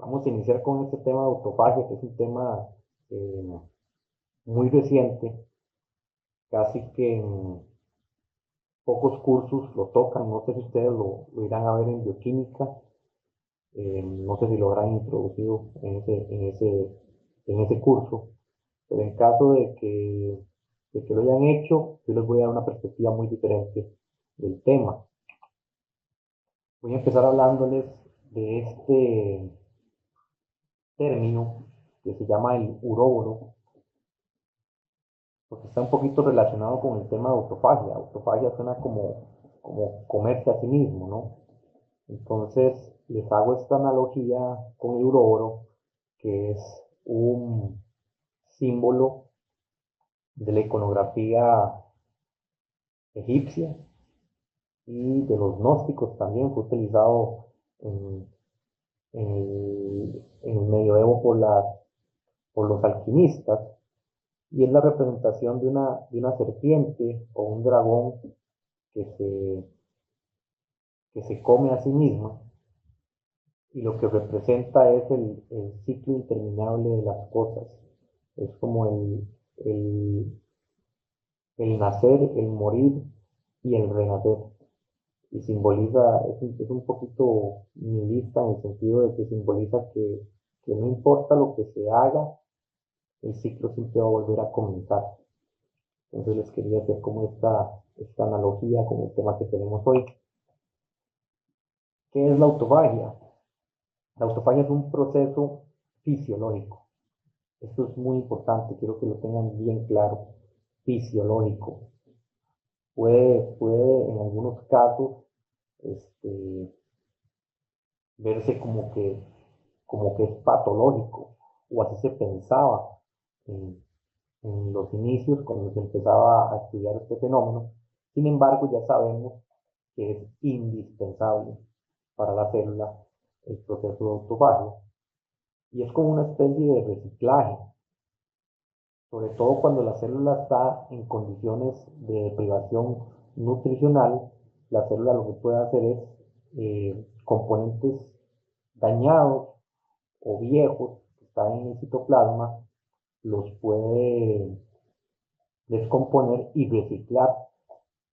Vamos a iniciar con este tema de autofagia, que es un tema eh, muy reciente, casi que en pocos cursos lo tocan, no sé si ustedes lo irán a ver en bioquímica, no sé si lo habrán introducido en ese curso, pero en caso de que lo hayan hecho, yo les voy a dar una perspectiva muy diferente del tema. Voy a empezar hablándoles de este término que se llama el uróbono, porque está un poquito relacionado con el tema de autofagia. Autofagia suena como comerse a sí mismo, ¿no? Entonces, les hago esta analogía con el uróboro, que es un símbolo de la iconografía egipcia y de los gnósticos también. Fue utilizado en, en el medioevo por los alquimistas, y es la representación de una serpiente o un dragón que se, que se come a sí misma, y lo que representa es el ciclo interminable de las cosas. Es como el, el nacer, el morir y el renacer. Y simboliza, es un poquito nihilista en el sentido de que simboliza que no importa lo que se haga, el ciclo siempre va a volver a comenzar. Entonces les quería hacer como esta analogía con el tema que tenemos hoy. ¿Qué es la autofagia? La autofagia es un proceso fisiológico. Esto es muy importante, quiero que lo tengan bien claro. Fisiológico. Puede en algunos casos este, verse como que es patológico, o así se pensaba en, en los inicios cuando se empezaba a estudiar este fenómeno. Sin embargo, ya sabemos que es indispensable para la célula el proceso de autofagia, y es como una especie de reciclaje, sobre todo cuando la célula está en condiciones de deprivación nutricional. La célula lo que puede hacer es componentes dañados o viejos que están en el citoplasma, los puede descomponer y reciclar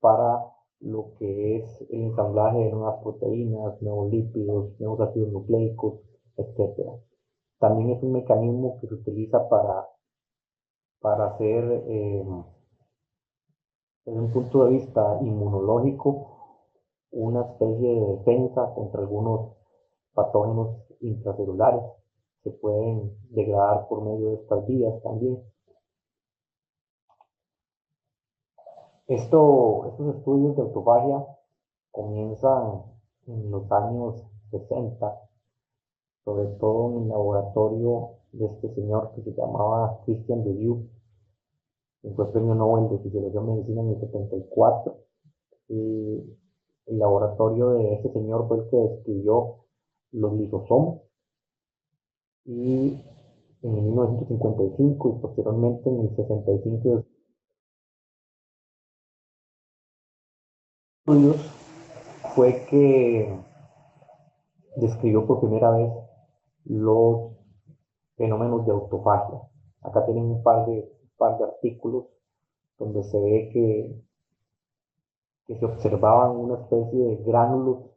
para lo que es el ensamblaje de nuevas proteínas, nuevos lípidos, nuevos ácidos nucleicos, etcétera. También es un mecanismo que se utiliza para hacer, desde un punto de vista inmunológico, una especie de defensa contra algunos patógenos intracelulares. Se pueden degradar por medio de estas vías también. Estos estudios de autofagia comienzan en los años 60, sobre todo en el laboratorio de este señor que se llamaba Christian de Dieu, que fue premio Nobel de Fisiología y Medicina en el 74. Y el laboratorio de este señor fue el que describió los lisosomas, y en 1955 y posteriormente en el 65 estudios fue que describió por primera vez los fenómenos de autofagia. Acá tienen un par de artículos donde se ve que se observaban una especie de gránulos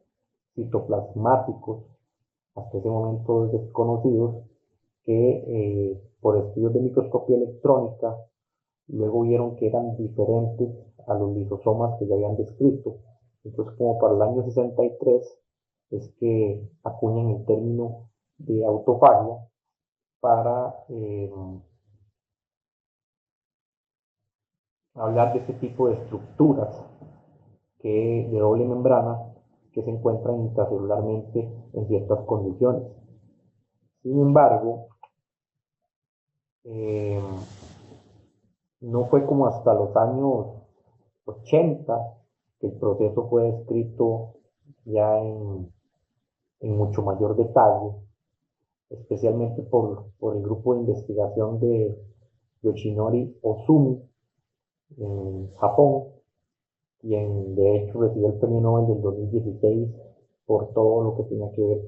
citoplasmáticos, hasta ese momento desconocidos, que por estudios de microscopía electrónica luego vieron que eran diferentes a los lisosomas que ya habían descrito. Entonces, como para el año 63, es que acuñan el término de autofagia para hablar de este tipo de estructuras de doble membrana que se encuentran intracelularmente en ciertas condiciones. Sin embargo, eh, no fue como hasta los años 80 que el proceso fue descrito ya en mucho mayor detalle, especialmente por el grupo de investigación de Yoshinori Ozumi en Japón, quien de hecho recibió el premio Nobel del 2016 por todo lo que tenía que ver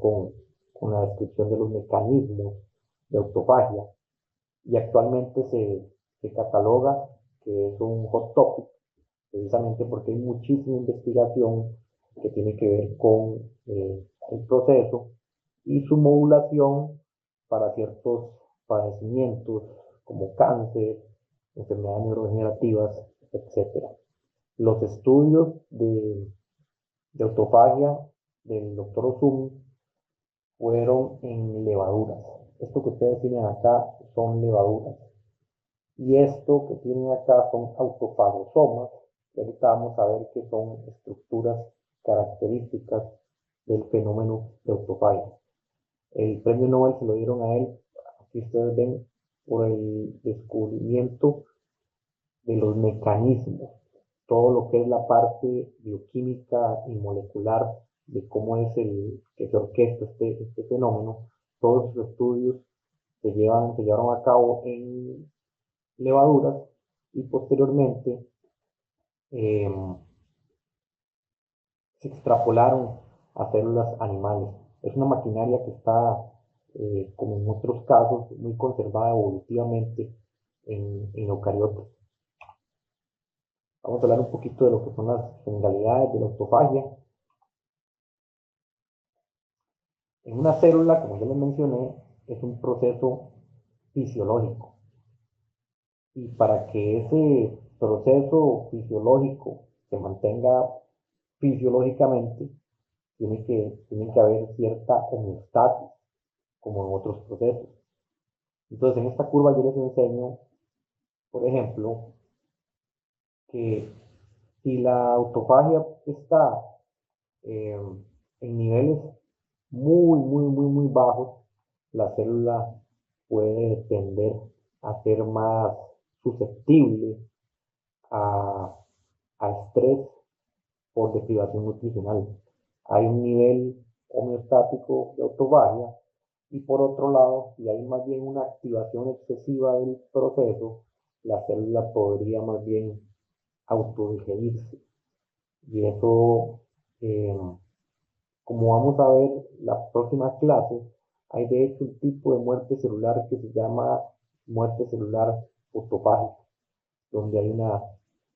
con la descripción de los mecanismos de autofagia y actualmente se cataloga que es un hot topic precisamente porque hay muchísima investigación que tiene que ver con el proceso y su modulación para ciertos padecimientos como cáncer, enfermedades neurodegenerativas, etcétera. Los estudios de autofagia del doctor Ozumi fueron en levaduras. Esto que ustedes tienen acá son levaduras. Y esto que tienen acá son autofagosomas. Y ahorita vamos a ver que son estructuras características del fenómeno de autofagia. El premio Nobel se lo dieron a él, aquí ustedes ven, por el descubrimiento de los mecanismos, todo lo que es la parte bioquímica y molecular de cómo es el que se orquesta este fenómeno. Todos sus estudios se llevaron a cabo en levaduras y posteriormente eh, se extrapolaron a células animales. Es una maquinaria que está, como en otros casos, muy conservada evolutivamente en eucariotas. Vamos a hablar un poquito de lo que son las generalidades de la autofagia. En una célula, como ya les mencioné, es un proceso fisiológico. Y para que ese proceso fisiológico se mantenga fisiológicamente, tiene que haber cierta homeostasis, como en otros procesos. Entonces, en esta curva yo les enseño, por ejemplo, que si la autofagia está eh, en niveles muy bajos, la célula puede tender a ser más susceptible a, a estrés por deprivación nutricional. Hay un nivel homeostático de autofagia y por otro lado, si hay más bien una activación excesiva del proceso, la célula podría más bien autodigerirse. Y eso, eh, como vamos a ver la próxima clase, hay de hecho un tipo de muerte celular que se llama muerte celular autofágica, donde hay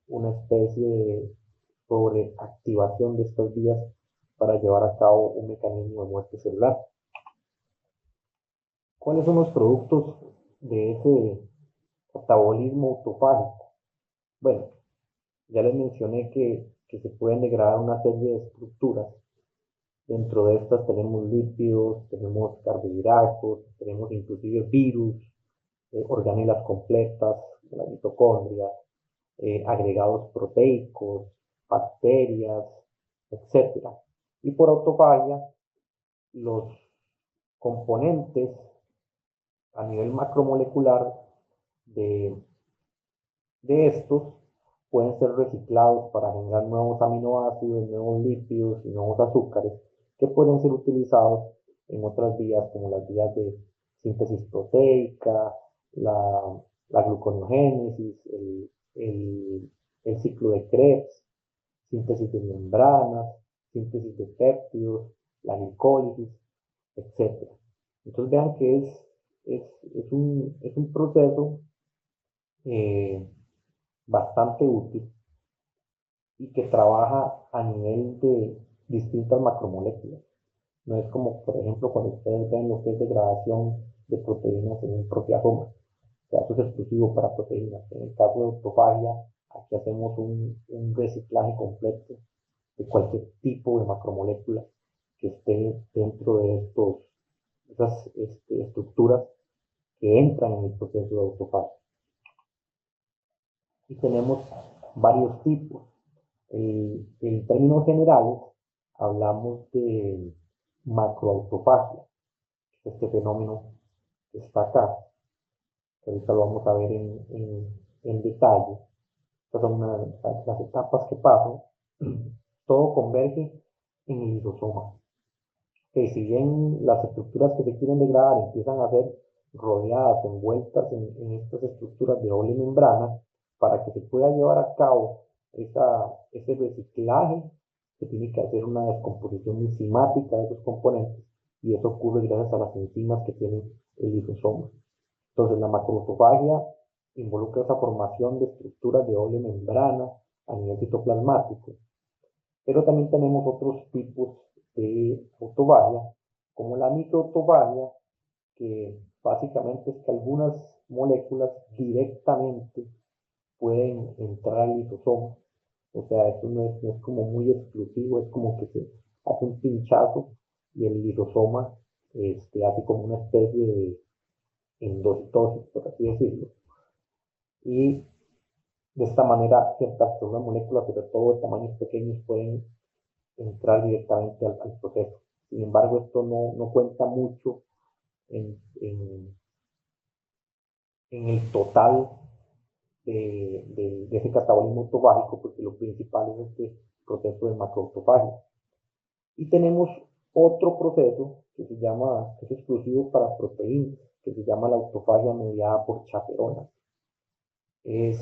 una especie de sobreactivación de estas vías para llevar a cabo un mecanismo de muerte celular. ¿Cuáles son los productos de ese catabolismo autofágico? Bueno, ya les mencioné que se pueden degradar una serie de estructuras. Dentro de estas tenemos lípidos, tenemos carbohidratos, tenemos inclusive virus, organelas completas, la mitocondria, agregados proteicos, bacterias, etcétera. Y por autofagia, los componentes a nivel macromolecular de, de estos pueden ser reciclados para generar nuevos aminoácidos, nuevos lípidos y nuevos azúcares que pueden ser utilizados en otras vías como las vías de síntesis proteica, la gluconeogénesis, el ciclo de Krebs, síntesis de membranas, síntesis de péptidos, la glicólisis, etc. Entonces vean que es un proceso eh, bastante útil y que trabaja a nivel de distintas macromoléculas. No es como, por ejemplo, cuando ustedes ven lo que es degradación de proteínas en un proteasoma, que eso es exclusivo para proteínas. En el caso de autofagia, aquí hacemos un reciclaje completo de cualquier tipo de macromolécula que esté dentro de esas estructuras que entran en el proceso de autofagia. Y tenemos varios tipos. En términos generales, hablamos de macroautofagia, este fenómeno que está acá, que ahorita lo vamos a ver en detalle. Estas son las etapas que pasan. Todo converge en el lisosoma. Que si bien las estructuras que se quieren degradar empiezan a ser rodeadas, envueltas en estas estructuras de doble membrana, para que se pueda llevar a cabo ese reciclaje, se tiene que hacer una descomposición enzimática de esos componentes, y eso ocurre gracias a las enzimas que tiene el lisosoma. Entonces, la macroautofagia involucra esa formación de estructuras de doble membrana a nivel citoplasmático, pero también tenemos otros tipos de autofagia, como la microautofagia, que básicamente es que algunas moléculas directamente pueden entrar al lisosoma. O sea, eso no es como muy exclusivo, es como que se hace un pinchazo y el lisosoma hace como una especie de endocitosis, por así decirlo. Y de esta manera, ciertas moléculas, sobre todo de tamaños pequeños, pueden entrar directamente al proceso. Sin embargo, esto no cuenta mucho en el total de ese catabolismo autofágico, porque lo principal es este proceso de macroautofagia. Y tenemos otro proceso que es exclusivo para proteínas, que se llama la autofagia mediada por chaperonas. Es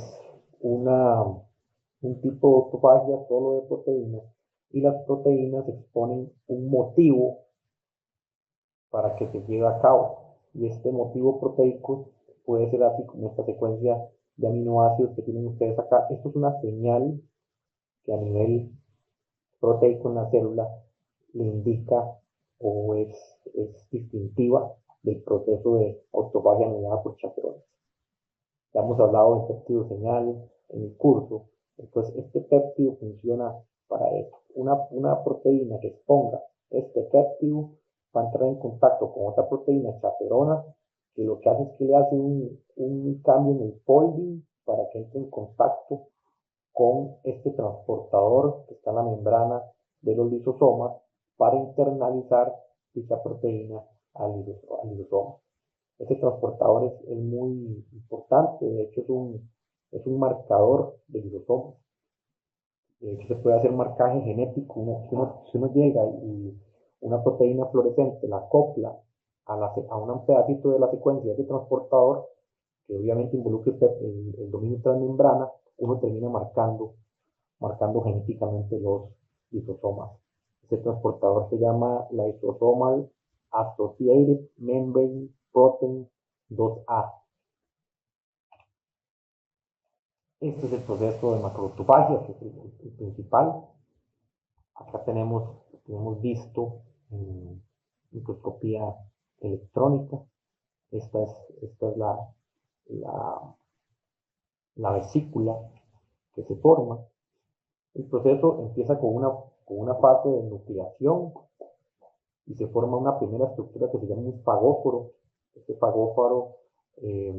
un tipo de autofagia solo de proteínas, y las proteínas exponen un motivo para que se lleve a cabo. Y este motivo proteico puede ser así como esta secuencia de aminoácidos que tienen ustedes acá. Esto es una señal que a nivel proteico en la célula le indica o es distintiva del proceso de autofagia mediada por chaperones. Ya hemos hablado del péptido señal en el curso. Entonces, este péptido funciona para eso. Una proteína que exponga este péptido va a entrar en contacto con otra proteína chaperona, que lo que hace es que le hace un cambio en el folding para que entre en contacto con este transportador que está en la membrana de los lisosomas para internalizar dicha proteína al lisosoma. Este transportador es muy importante, de hecho es un marcador de lisosomas. De hecho, se puede hacer marcaje genético. Si uno llega y una proteína fluorescente la acopla a un pedacito de la secuencia de ese transportador, que obviamente involucra el dominio transmembrana, uno termina marcando genéticamente los lisosomas. Ese transportador se llama Lysosomal Associated Membrane Protein 2A. Este es el proceso de macroautofagia, que es el principal. Acá tenemos visto en microscopía electrónica. Esta es la vesícula que se forma. El proceso empieza con una fase de nucleación y se forma una primera estructura que se llama un fagóforo. Este fagóforo es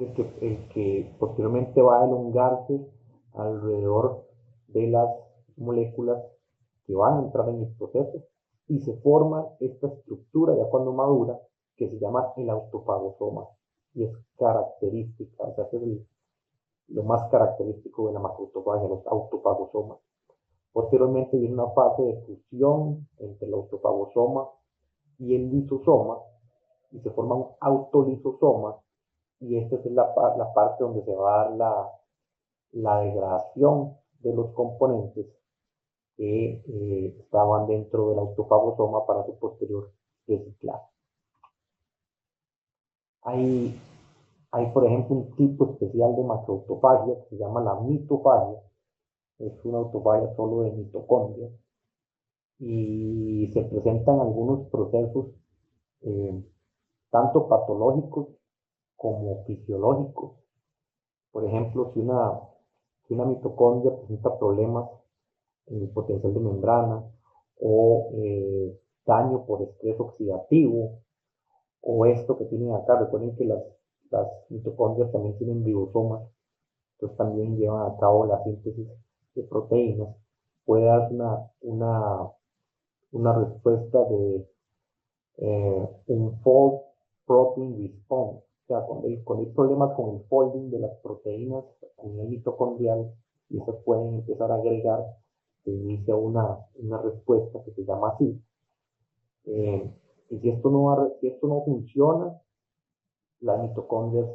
el que posteriormente va a elongarse alrededor de las moléculas que van a entrar en el proceso, y se forma esta estructura ya cuando madura, que se llama el autofagosoma, y es característica, o sea, es lo más característico de la macroautofagia, los autofagosomas. Posteriormente viene una fase de fusión entre el autofagosoma y el lisosoma, y se forma un autolisosoma, y esta es la parte donde se va a dar la degradación de los componentes que estaban dentro del autofagosoma para su posterior reciclaje. Hay, por ejemplo, un tipo especial de macroautofagia que se llama la mitofagia. Es una autofagia solo de mitocondrias y se presentan algunos procesos eh, tanto patológicos como fisiológicos. Por ejemplo, si una mitocondria presenta problemas en el potencial de membrana, o daño por estrés oxidativo, o esto que tienen acá, recuerden que las mitocondrias también tienen ribosomas, entonces también llevan a cabo la síntesis de proteínas, puede dar una respuesta de un fold protein response. O sea, cuando hay problemas con el folding de las proteínas a nivel mitocondrial, y esas pueden empezar a agregar, se inicia una respuesta que se llama así. Y si esto no funciona, las mitocondrias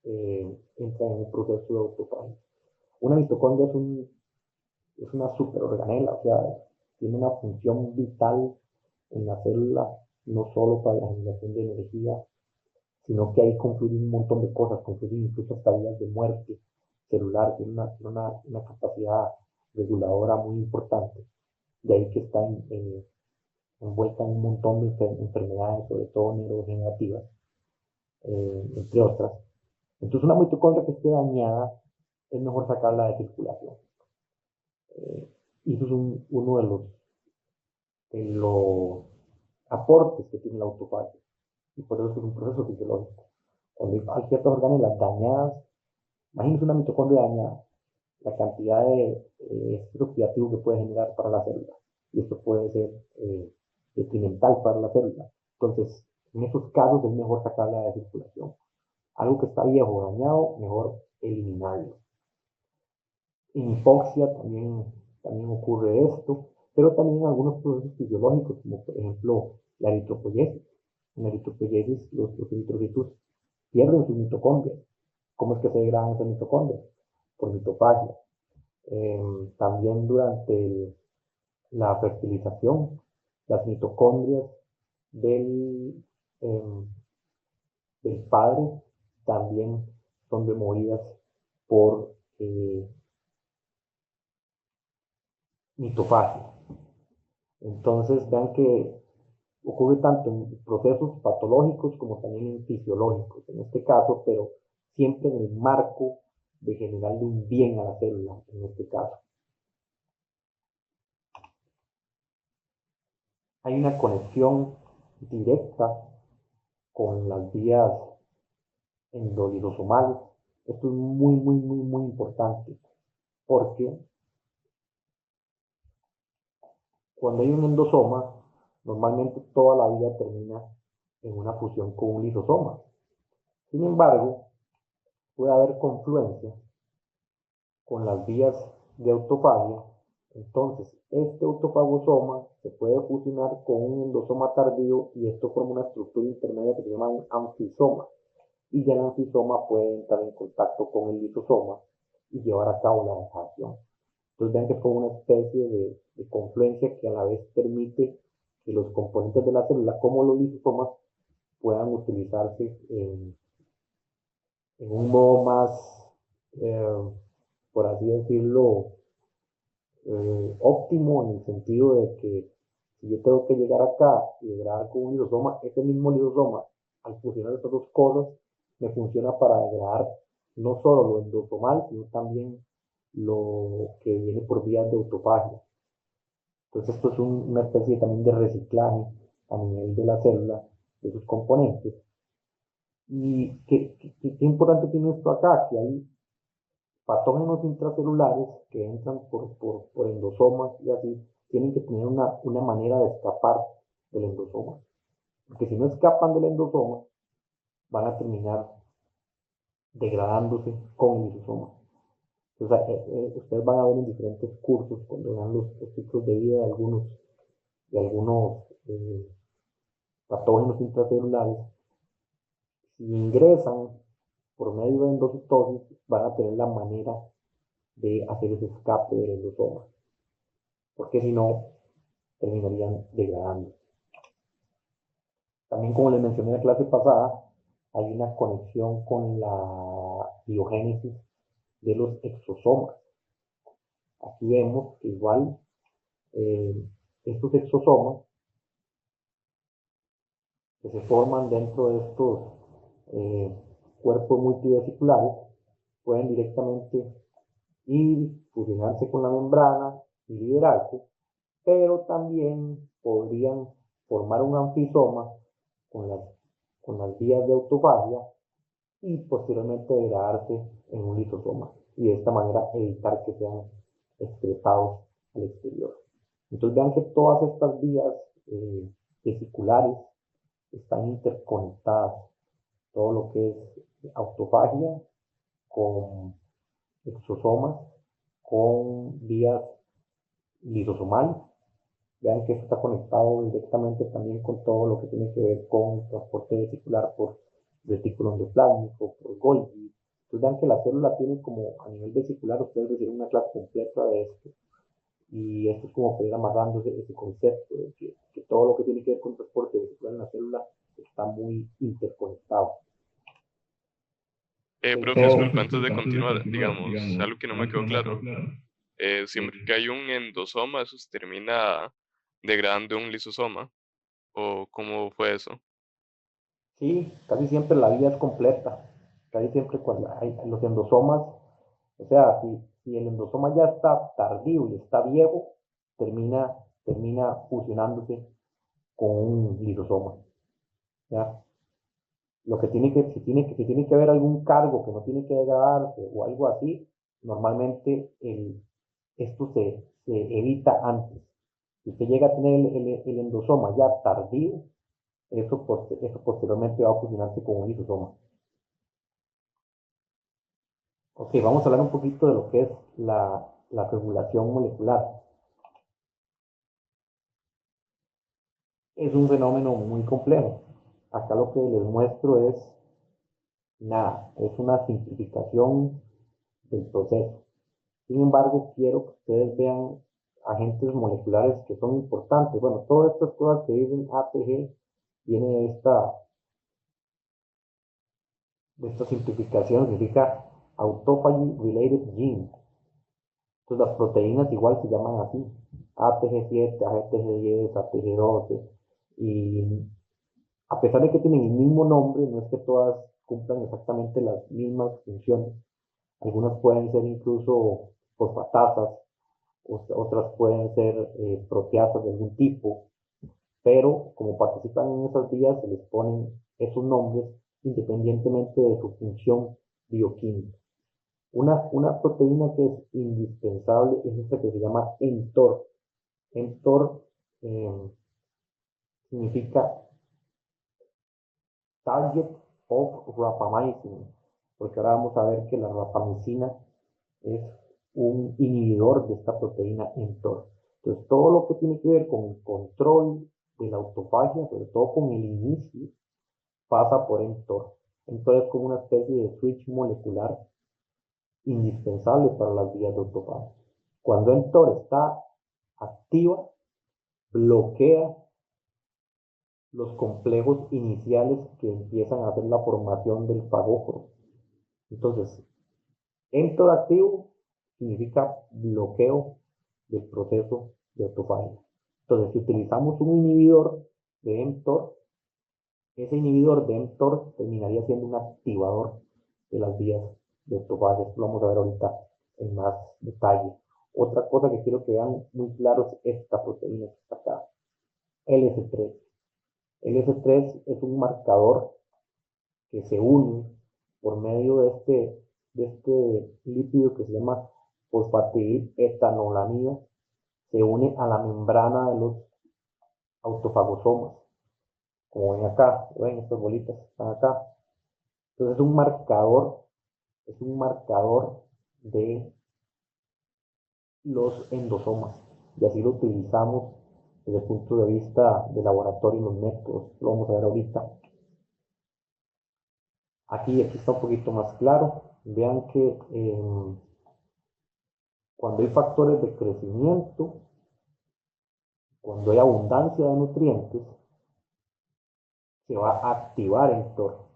entran en un proceso de autofagia. Una mitocondria es una superorganela, o sea, tiene una función vital en la célula, no solo para la generación de energía, sino que ahí confluyen un montón de cosas, confluyen incluso hasta vías de muerte celular, tiene una capacidad reguladora muy importante. De ahí que está envuelta en un montón de enfermedades, sobre todo neurodegenerativas, entre otras. Entonces, una mitocondria que esté dañada, es mejor sacarla de circulación. Y eso es uno de los aportes que tiene la autofagia. Y por eso es un proceso fisiológico. Cuando hay ciertas orgánulas dañadas, imagínense una mitocondria dañada, la cantidad de estrés oxidativo que puede generar para la célula. Y esto puede ser detrimental para la célula. Entonces, en esos casos es mejor sacarla de circulación. Algo que está viejo o dañado, mejor eliminarlo. En hipoxia también ocurre esto, pero también algunos procesos fisiológicos, como por ejemplo la eritropoyesis. En la eritropoyesis, los eritrocitos pierden sus mitocondrias. ¿Cómo es que se degradan esas mitocondrias? Por mitofagia. También durante la fertilización, las mitocondrias del, eh, del padre también son removidas por mitofagia. Entonces, vean que ocurre tanto en procesos patológicos como también en fisiológicos, en este caso, pero siempre en el marco de generarle un bien a la célula, en este caso. Hay una conexión directa con las vías endolisosomales. Esto es muy, muy, muy, muy importante, porque cuando hay un endosoma, normalmente toda la vida termina en una fusión con un lisosoma. Sin embargo, puede haber confluencia con las vías de autofagia. Entonces, este autofagosoma se puede fusionar con un endosoma tardío y esto forma una estructura intermedia que se llama un anfisoma. Y ya el anfisoma puede entrar en contacto con el lisosoma y llevar a cabo la degradación. Entonces vean que es como una especie de confluencia que a la vez permite que los componentes de la célula, como los lisosomas, puedan utilizarse en un modo más, eh, por así decirlo, óptimo, en el sentido de que si yo tengo que llegar acá y degradar con un lisosoma, ese mismo lisosoma, al fusionar estas dos cosas, me funciona para degradar no solo lo endosomal, sino también lo que viene por vías de autofagia. Entonces esto es una especie también de reciclaje a nivel de la célula, de sus componentes. ¿Y qué importante tiene esto acá? Que hay patógenos intracelulares que entran por endosomas y así, tienen que tener una manera de escapar del endosoma. Porque si no escapan del endosoma, van a terminar degradándose con el lisosoma. Entonces, ustedes van a ver en diferentes cursos, cuando vean los ciclos de vida de algunos patógenos intracelulares, si ingresan por medio de endocitosis, van a tener la manera de hacer ese escape del endosoma, porque si no, terminarían degradando. También, como les mencioné en la clase pasada, hay una conexión con la biogénesis de los exosomas. Aquí vemos que igual eh, estos exosomas que se forman dentro de estos eh, cuerpos multivesiculares pueden directamente ir, fusionarse con la membrana y liberarse, pero también podrían formar un anfisoma con las, con las vías de autofagia y posteriormente degradarse en un lisosoma y de esta manera evitar que sean excretados al exterior. Entonces vean que todas estas vías vesiculares están interconectadas, todo lo que es autofagia con exosomas, con vías lisosomales. Vean que esto está conectado directamente también con todo lo que tiene que ver con el transporte vesicular por retículo endoplásmico, por Golgi. Entonces vean que la célula tiene como a nivel vesicular, ustedes reciben una clase completa de esto. Y esto es como para ir amarrando ese concepto de que todo lo que tiene que ver con transporte vehicular en la célula está muy interconectado. Profe, disculpa, antes de continuar, digamos, algo que no me quedó claro. Siempre que hay un endosoma, eso se termina degradando en un lisosoma. ¿O cómo fue eso? Sí, casi siempre la vida es completa. Casi siempre cuando hay los endosomas, o sea, si el endosoma ya está tardío y está viejo, termina fusionándose con un lisosoma. ¿Ya? Lo que tiene que, si tiene que haber algún cargo que no tiene que degradarse o algo así, normalmente esto se evita antes. Si usted llega a tener el endosoma ya tardío, eso posteriormente va a fusionarse con un lisosoma. Ok, vamos a hablar un poquito de lo que es la regulación molecular. Es un fenómeno muy complejo. Acá lo que les muestro es nada, es una simplificación del proceso. Sin embargo, quiero que ustedes vean agentes moleculares que son importantes. Bueno, todas estas cosas que dicen ATG viene de esta simplificación, significa Autophagy Related Gene. Entonces las proteínas igual se llaman así, ATG7, ATG10, ATG12, y a pesar de que tienen el mismo nombre, no es que todas cumplan exactamente las mismas funciones. Algunas pueden ser incluso fosfatasas, otras pueden ser proteasas de algún tipo, pero como participan en esas vías se les ponen esos nombres independientemente de su función bioquímica. Una proteína que es indispensable es esta que se llama mTOR. mTOR eh, significa Target of Rapamycin, porque ahora vamos a ver que la rapamicina es un inhibidor de esta proteína mTOR. Entonces, todo lo que tiene que ver con el control de la autofagia, sobre todo con el inicio, pasa por mTOR. Entonces, es como una especie de switch molecular indispensable para las vías de autofagia. Cuando mTOR está activa, bloquea los complejos iniciales que empiezan a hacer la formación del fagóforo. Entonces, mTOR activo significa bloqueo del proceso de autofagia. Entonces, si utilizamos un inhibidor de mTOR, ese inhibidor de mTOR terminaría siendo un activador de las vías de autofagia. Esto lo vamos a ver ahorita en más detalle. Otra cosa que quiero que vean muy claro es esta proteína que está acá, LS3. LS3 es un marcador que se une por medio de este lípido que se llama fosfatidiletanolamina, se une a la membrana de los autofagosomas, como ven acá, ven estas bolitas, están acá. Entonces es un marcador de los endosomas, y así lo utilizamos desde el punto de vista de laboratorio y los métodos, lo vamos a ver ahorita. Aquí está un poquito más claro. Vean que cuando hay factores de crecimiento, cuando hay abundancia de nutrientes, se va a activar mTOR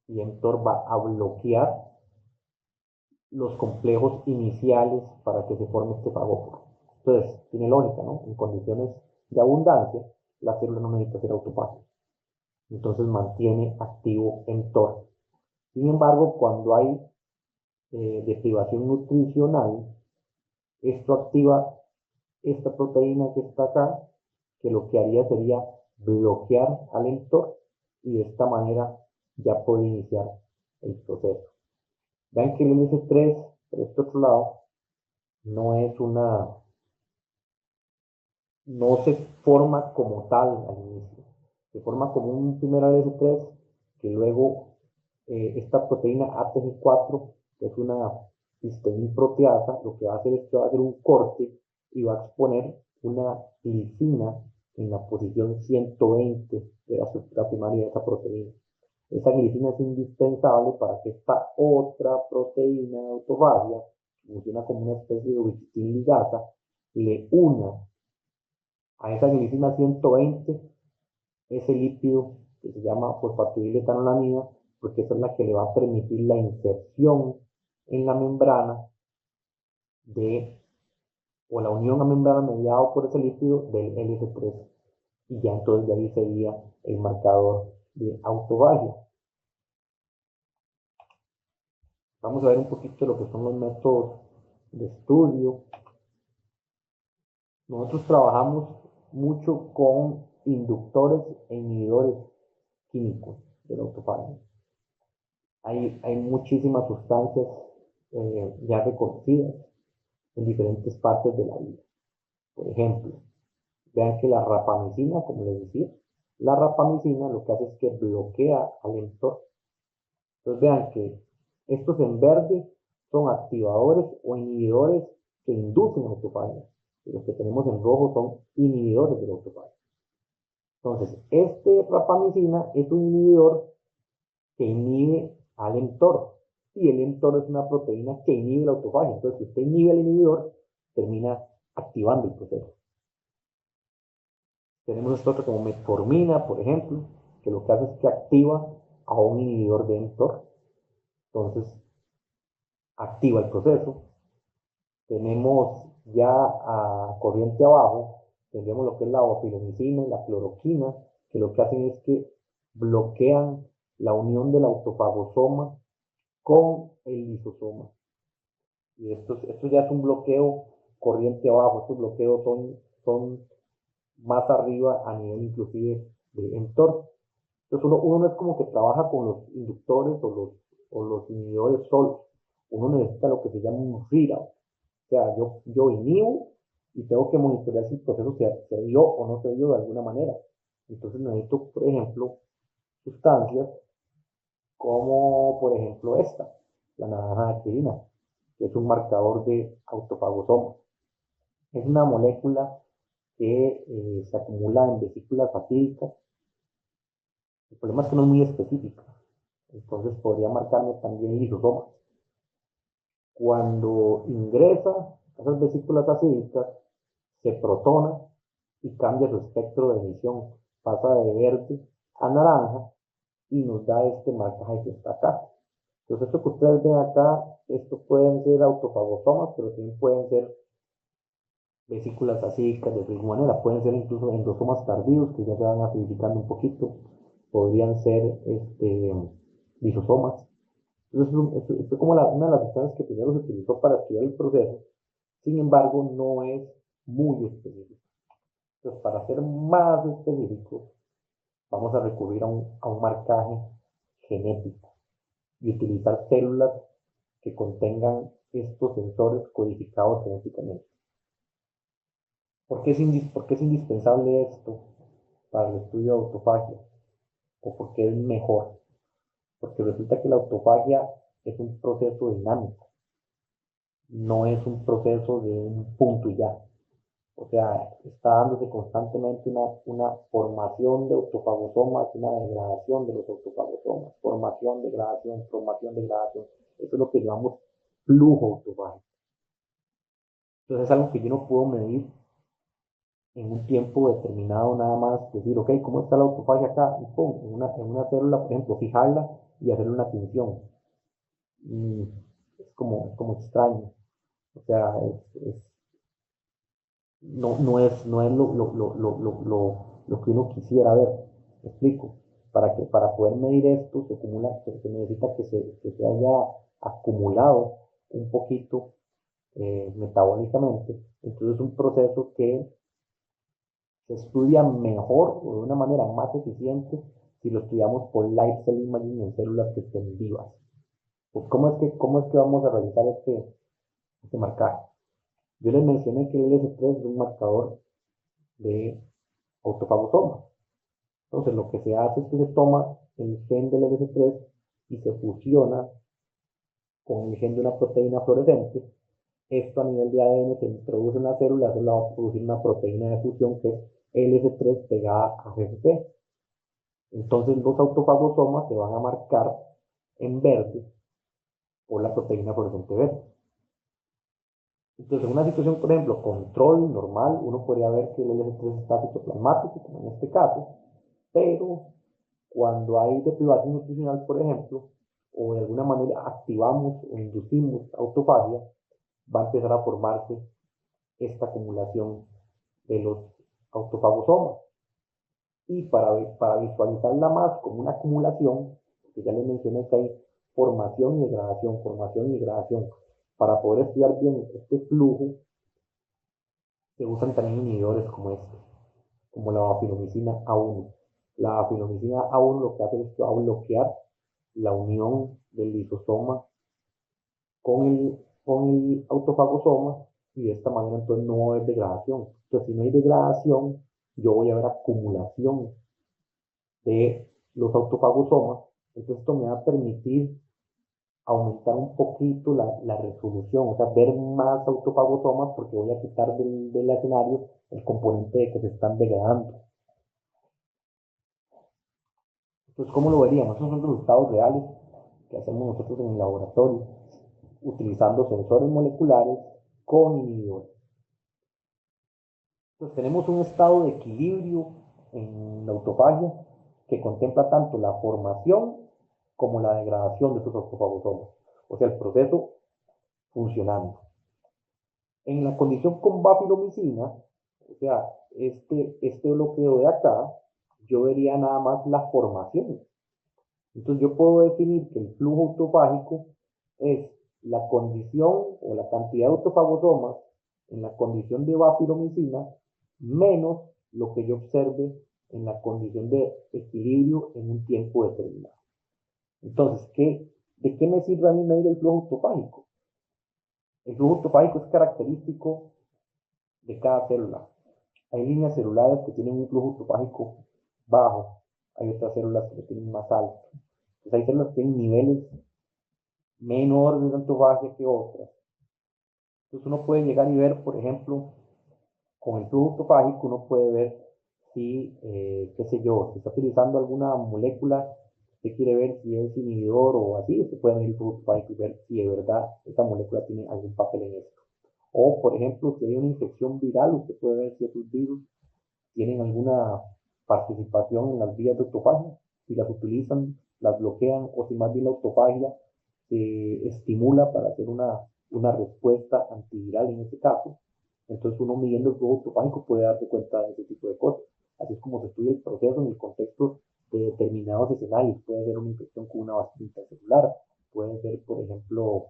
y mTOR va a bloquear los complejos iniciales para que se forme este fagóforo. Entonces, tiene lógica, ¿no? En condiciones de abundancia, la célula no necesita ser autofágica. Entonces mantiene activo mTOR. Sin embargo, cuando hay deprivación nutricional, esto activa esta proteína que está acá, que lo que haría sería bloquear al mTOR y de esta manera ya puede iniciar el proceso. Vean que el MS3, por este otro lado, no es una, no se forma como tal al inicio. Se forma como un primer MS3 que luego esta proteína ATG4, que es una cisteína proteasa, lo que va a hacer es que va a hacer un corte y va a exponer una glicina en la posición 120 de la estructura primaria de esa proteína. Esa glicina es indispensable para que esta otra proteína de autofagia, que funciona como una especie de ubiquitina ligasa, le una a esa glicina 120 ese lípido que se llama fosfatidiletanolamina, porque esa es la que le va a permitir la inserción en la membrana de, o la unión a membrana mediado por ese lípido del LS3, y ya entonces de ahí sería el marcador de autofagia. Vamos a ver un poquito lo que son los métodos de estudio. Nosotros trabajamos mucho con inductores e inhibidores químicos de la autofagia. Hay muchísimas sustancias ya reconocidas en diferentes partes de la vida. Por ejemplo, vean que la rapamicina, como les decía, la rapamicina lo que hace es que bloquea al mTOR. Entonces vean que estos en verde son activadores o inhibidores que inducen autofagia. Y los que tenemos en rojo son inhibidores de la autofagia. Entonces, este rapamicina es un inhibidor que inhibe al mTOR. Y el mTOR es una proteína que inhibe la autofagia. Entonces, si usted inhibe el inhibidor, termina activando el proceso. Tenemos esto otro como metformina, por ejemplo, que lo que hace es que activa a un inhibidor de mTOR. Entonces, activa el proceso. Tenemos ya a corriente abajo, tendríamos lo que es la ofilomicina y la cloroquina, que lo que hacen es que bloquean la unión del autofagosoma con el lisosoma. Y esto ya es un bloqueo corriente abajo. Estos bloqueos son más arriba a nivel inclusive de mTOR. Entonces uno no es como que trabaja con los inductores o los inhibidores solos. Uno necesita lo que se llama un readout. O sea, yo inhibo y tengo que monitorear si el proceso se dio o no se dio de alguna manera. Entonces necesito, por ejemplo, sustancias como, por ejemplo, esta, la naranja acidina, que es un marcador de autofagosoma. Es una molécula que se acumula en vesículas fatídicas. El problema es que no es muy específica. Entonces podría marcarme también lisosomas. Cuando ingresa a esas vesículas acídicas, se protona y cambia su espectro de emisión. Pasa de verde a naranja y nos da este marcaje que está acá. Entonces, esto que ustedes ven acá, estos pueden ser autofagosomas, pero también pueden ser vesículas acídicas de misma manera. Pueden ser incluso endosomas tardíos, que ya se van acidificando un poquito. Podrían ser lisosomas. Entonces, esto es como una de las sustancias que primero se utilizó para estudiar el proceso. Sin embargo, no es muy específico. Entonces, para ser más específicos, vamos a recurrir a un marcaje genético y utilizar células que contengan estos sensores codificados genéticamente. ¿Por qué es indispensable esto para el estudio de autofagia? ¿O por qué es mejor? Porque resulta que la autofagia es un proceso dinámico, no es un proceso de un punto y ya. O sea, está dándose constantemente una formación de autofagosomas, una degradación de los autofagosomas, formación, degradación, formación, degradación. Eso es lo que llamamos flujo autofágico. Entonces es algo que yo no puedo medir en un tiempo determinado nada más, decir, ok, ¿cómo está la autofagia acá? Y pum, en una célula, por ejemplo, fijarla y hacerle una tinción. Y es como extraño. O sea, no es lo que uno quisiera ver. ¿Me explico? Para poder medir esto se necesita que se haya acumulado un poquito metabólicamente. Entonces es un proceso que se estudia mejor o de una manera más eficiente si lo estudiamos por light cell imaging en células que estén vivas. Pues, cómo es que vamos a realizar este marcaje? Yo les mencioné que el LS3 es un marcador de autofagosoma. Entonces, lo que se hace es que se toma el gen del LS3 y se fusiona con el gen de una proteína fluorescente. Esto a nivel de ADN se introduce en la célula, se va a producir una proteína de fusión que es LS3 pegada a GFP. Entonces, los autofagosomas se van a marcar en verde por la proteína fluorescente verde. Entonces, en una situación, por ejemplo, control normal, uno podría ver que el LS3 está citoplasmático, como en este caso, pero cuando hay deprivación nutricional, por ejemplo, o de alguna manera activamos o inducimos autofagia, va a empezar a formarse esta acumulación de los autofagosomas. Y para visualizarla más como una acumulación, que ya les mencioné que hay formación y degradación. Para poder estudiar bien este flujo, se usan también inhibidores como este, como la vafinomicina A1. La vafinomicina A1 lo que hace es que va a bloquear la unión del lisosoma con el autofagosoma y de esta manera entonces no va a haber degradación. Entonces, si no hay degradación, yo voy a ver acumulación de los autofagosomas. Entonces, esto me va a permitir aumentar un poquito la resolución, o sea, ver más autofagosomas porque voy a quitar del escenario el componente de que se están degradando. Entonces, ¿cómo lo veríamos? Esos son resultados reales que hacemos nosotros en el laboratorio, utilizando sensores moleculares con inhibidores. Entonces, tenemos un estado de equilibrio en la autofagia que contempla tanto la formación como la degradación de estos autofagosomas. O sea, el proceso funcionando. En la condición con bafilomicina, o sea, este bloqueo de acá, yo vería nada más la formación. Entonces yo puedo definir que el flujo autofágico es la condición o la cantidad de autofagosomas en la condición de bafilomicina menos lo que yo observe en la condición de equilibrio en un tiempo determinado. Entonces, ¿de qué me sirve a mí medir el flujo autofágico? El flujo autofágico es característico de cada célula. Hay líneas celulares que tienen un flujo autofágico bajo, hay otras células que lo tienen más alto. Entonces hay células que tienen niveles menores de autofagia que otras. Entonces uno puede llegar y ver, por ejemplo, con el flujo autofágico uno puede ver si, qué sé yo, si está utilizando alguna molécula, usted quiere ver si es inhibidor o así, usted puede ver el flujo autofágico y ver si de verdad esa molécula tiene algún papel en esto. O, por ejemplo, si hay una infección viral, usted puede ver si esos virus tienen alguna participación en las vías de autofagia, si las utilizan, las bloquean o si más bien la autofagia se estimula para hacer una respuesta antiviral en este caso. Entonces uno midiendo el flujo autofágico puede darse cuenta de ese tipo de cosas. Así es como se estudia el proceso en el contexto de determinados escenarios. Puede ser una infección con una vasculitis celular, puede ser, por ejemplo,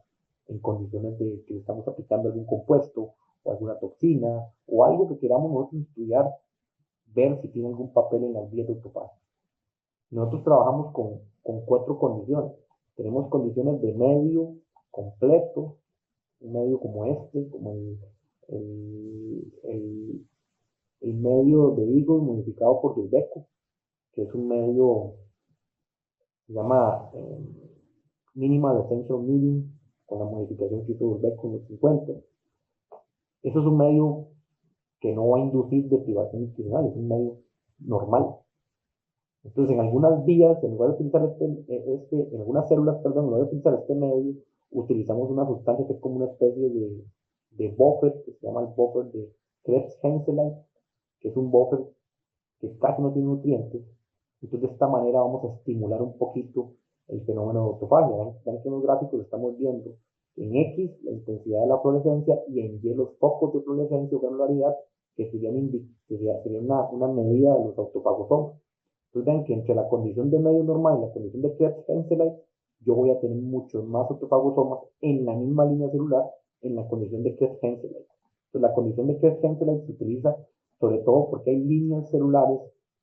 en condiciones de que le estamos aplicando algún compuesto o alguna toxina o algo que queramos nosotros estudiar, ver si tiene algún papel en las vías de autofagia. Nosotros trabajamos con 4 condiciones. Tenemos condiciones de medio completo, un medio como este, como el, el, el medio de Eagle modificado por Delbeco, que es un medio, se llama Minimal Essential Medium, con la modificación que hizo Delbeco en los 50. Eso es un medio que no va a inducir deprivación nutricional, es un medio normal. Entonces, en algunas vías, en lugar de utilizar en algunas células, perdón, en lugar de utilizar este medio, utilizamos una sustancia que es como una especie de buffer, que se llama el buffer de Krebs-Henselite, que es un buffer que casi no tiene nutrientes. Entonces, de esta manera vamos a estimular un poquito el fenómeno de autofagia. Ven que en los gráficos estamos viendo en X la intensidad de la fluorescencia y en Y los focos de fluorescencia o granularidad, que sería una medida de los autofagosomas. Entonces ven que entre la condición de medio normal y la condición de Krebs-Henselite, yo voy a tener muchos más autofagosomas en la misma línea celular en la condición de Krebs-Henselite. Entonces la condición de Krebs-Henselite se utiliza sobre todo porque hay líneas celulares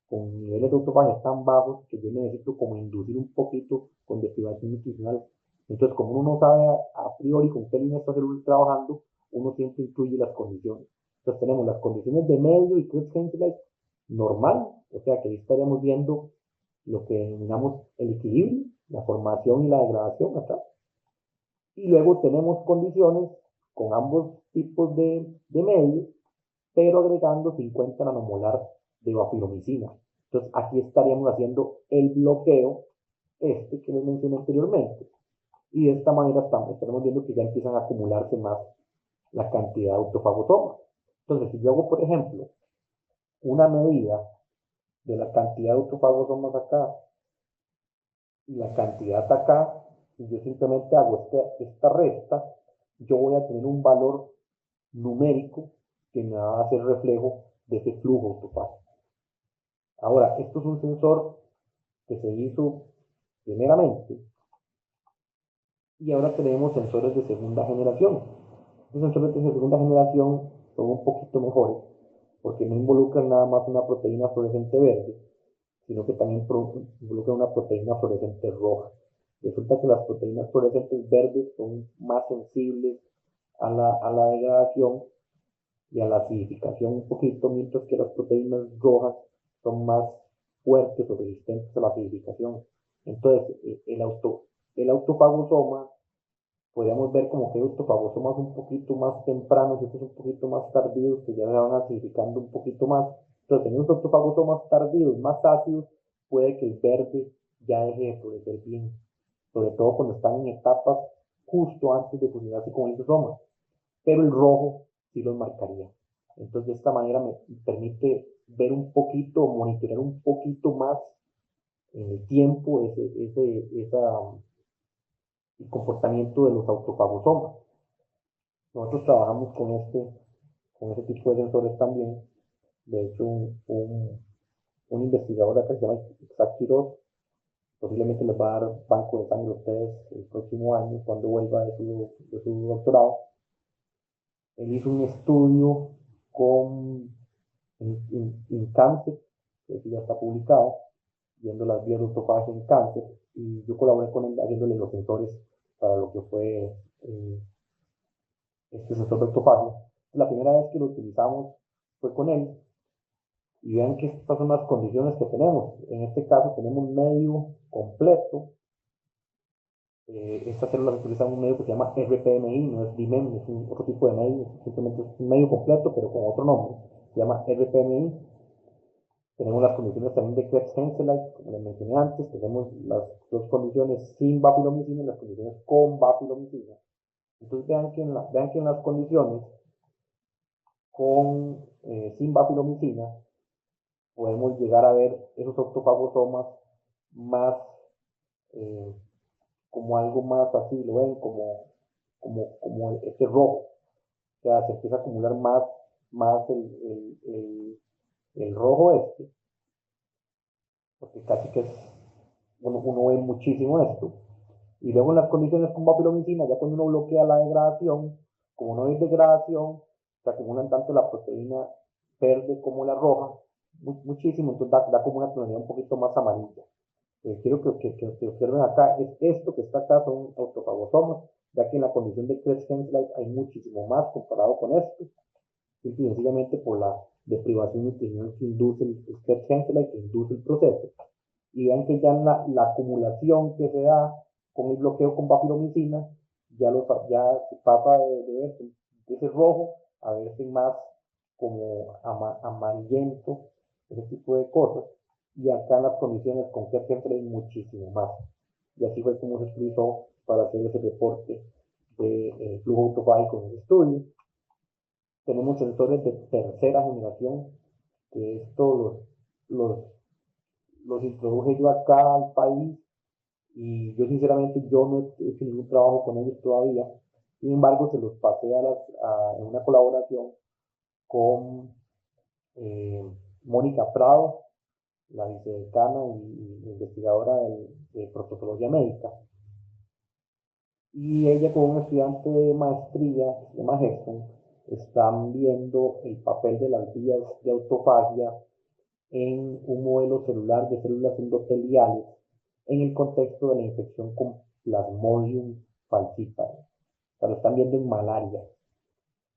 con niveles de autofagia tan bajos que yo necesito como inducir un poquito con deprivación nutricional. Entonces, como uno no sabe a priori con qué línea está celular trabajando, uno siempre incluye las condiciones. Entonces tenemos las condiciones de medio y Krebs-Henselite normal, o sea que ahí estaríamos viendo lo que denominamos el equilibrio, la formación y la degradación acá. Y luego tenemos condiciones con ambos tipos de medios, pero agregando 50 nanomolar de bafilomicina. Entonces aquí estaríamos haciendo el bloqueo que les mencioné anteriormente. Y de esta manera estaremos viendo que ya empiezan a acumularse más la cantidad de autofagosomas. Entonces, si yo hago, por ejemplo, una medida de la cantidad de autofagosomas acá y la cantidad acá, y yo simplemente hago esta resta, yo voy a tener un valor numérico que me va a hacer reflejo de ese flujo autofágico. Ahora, esto es un sensor que se hizo primeramente y ahora tenemos sensores de segunda generación. Estos sensores de segunda generación son un poquito mejores porque no involucran nada más una proteína fluorescente verde, sino que también involucran una proteína fluorescente roja. Resulta que las proteínas fluorescentes verdes son más sensibles a la degradación y a la acidificación un poquito, mientras que las proteínas rojas son más fuertes o resistentes a la acidificación. Entonces, el autofagosoma, podríamos ver como que hay autofagosomas un poquito más tempranos y otros un poquito más tardíos que ya se van acidificando un poquito más. Entonces, en unos autofagosomas tardíos, más ácidos, puede que el verde ya deje de florecer bien, sobre todo cuando están en etapas justo antes de fusionarse con el lisosoma, pero el rojo sí los marcaría. Entonces, de esta manera me permite ver un poquito, monitorear un poquito más en el tiempo el comportamiento de los autofagosomas. Nosotros trabajamos con ese tipo de sensores también. De hecho, un investigador acá que se llama Isaac Quiroz posiblemente les va a dar banco de sangre a ustedes el próximo año cuando vuelva de su doctorado. Él hizo un estudio en cáncer, que ya está publicado, viendo las vías de autofagia en cáncer, y yo colaboré con él haciéndole los sensores para lo que fue este sensor de autofagia. La primera vez que lo utilizamos fue con él, y vean que estas son las condiciones que tenemos. En este caso tenemos un medio completo. Estas células utilizan un medio que se llama RPMI, no es DIMEM, es un otro tipo de medio, simplemente es un medio completo, pero con otro nombre, se llama RPMI. Tenemos las condiciones también de Krebs-Henselite, como les mencioné antes, tenemos las dos condiciones sin bafilomicina y las condiciones con bafilomicina. Entonces vean que en las condiciones sin bafilomicina podemos llegar a ver esos autofagosomas más como algo más así, lo ven como este rojo. O sea, se empieza a acumular más el rojo este, porque casi que uno ve muchísimo esto. Y luego en las condiciones con bafilomicina, ya cuando uno bloquea la degradación, como no hay degradación, se acumulan tanto la proteína verde como la roja, muchísimo, entonces da como una tonalidad un poquito más amarilla. Quiero que observen acá, es esto que está acá son autofagosomas, ya que en la condición de Krebs-Henselite hay muchísimo más comparado con esto, simple y sencillamente por la deprivación nutricional que induce el Krebs-Henselite, que induce el proceso. Y vean que ya en la acumulación que se da con el bloqueo con bafilomicina, ya se pasa de verse ese rojo a verse más como amarillento, ese tipo de cosas. Y acá en las condiciones con que siempre hay muchísimo más. Y así fue como se utilizó para hacer ese reporte de flujo autofágico en el estudio. Tenemos sensores de tercera generación, que estos los introduje yo acá al país y yo sinceramente yo no he hecho ningún trabajo con ellos todavía. Sin embargo, se los pasé en una colaboración con Mónica Prado, la vicedecana y investigadora de prototología médica. Y ella con un estudiante de maestría, que se llama Hexton, están viendo el papel de las vías de autofagia en un modelo celular de células endoteliales en el contexto de la infección con Plasmodium falciparum. O sea, lo están viendo en malaria,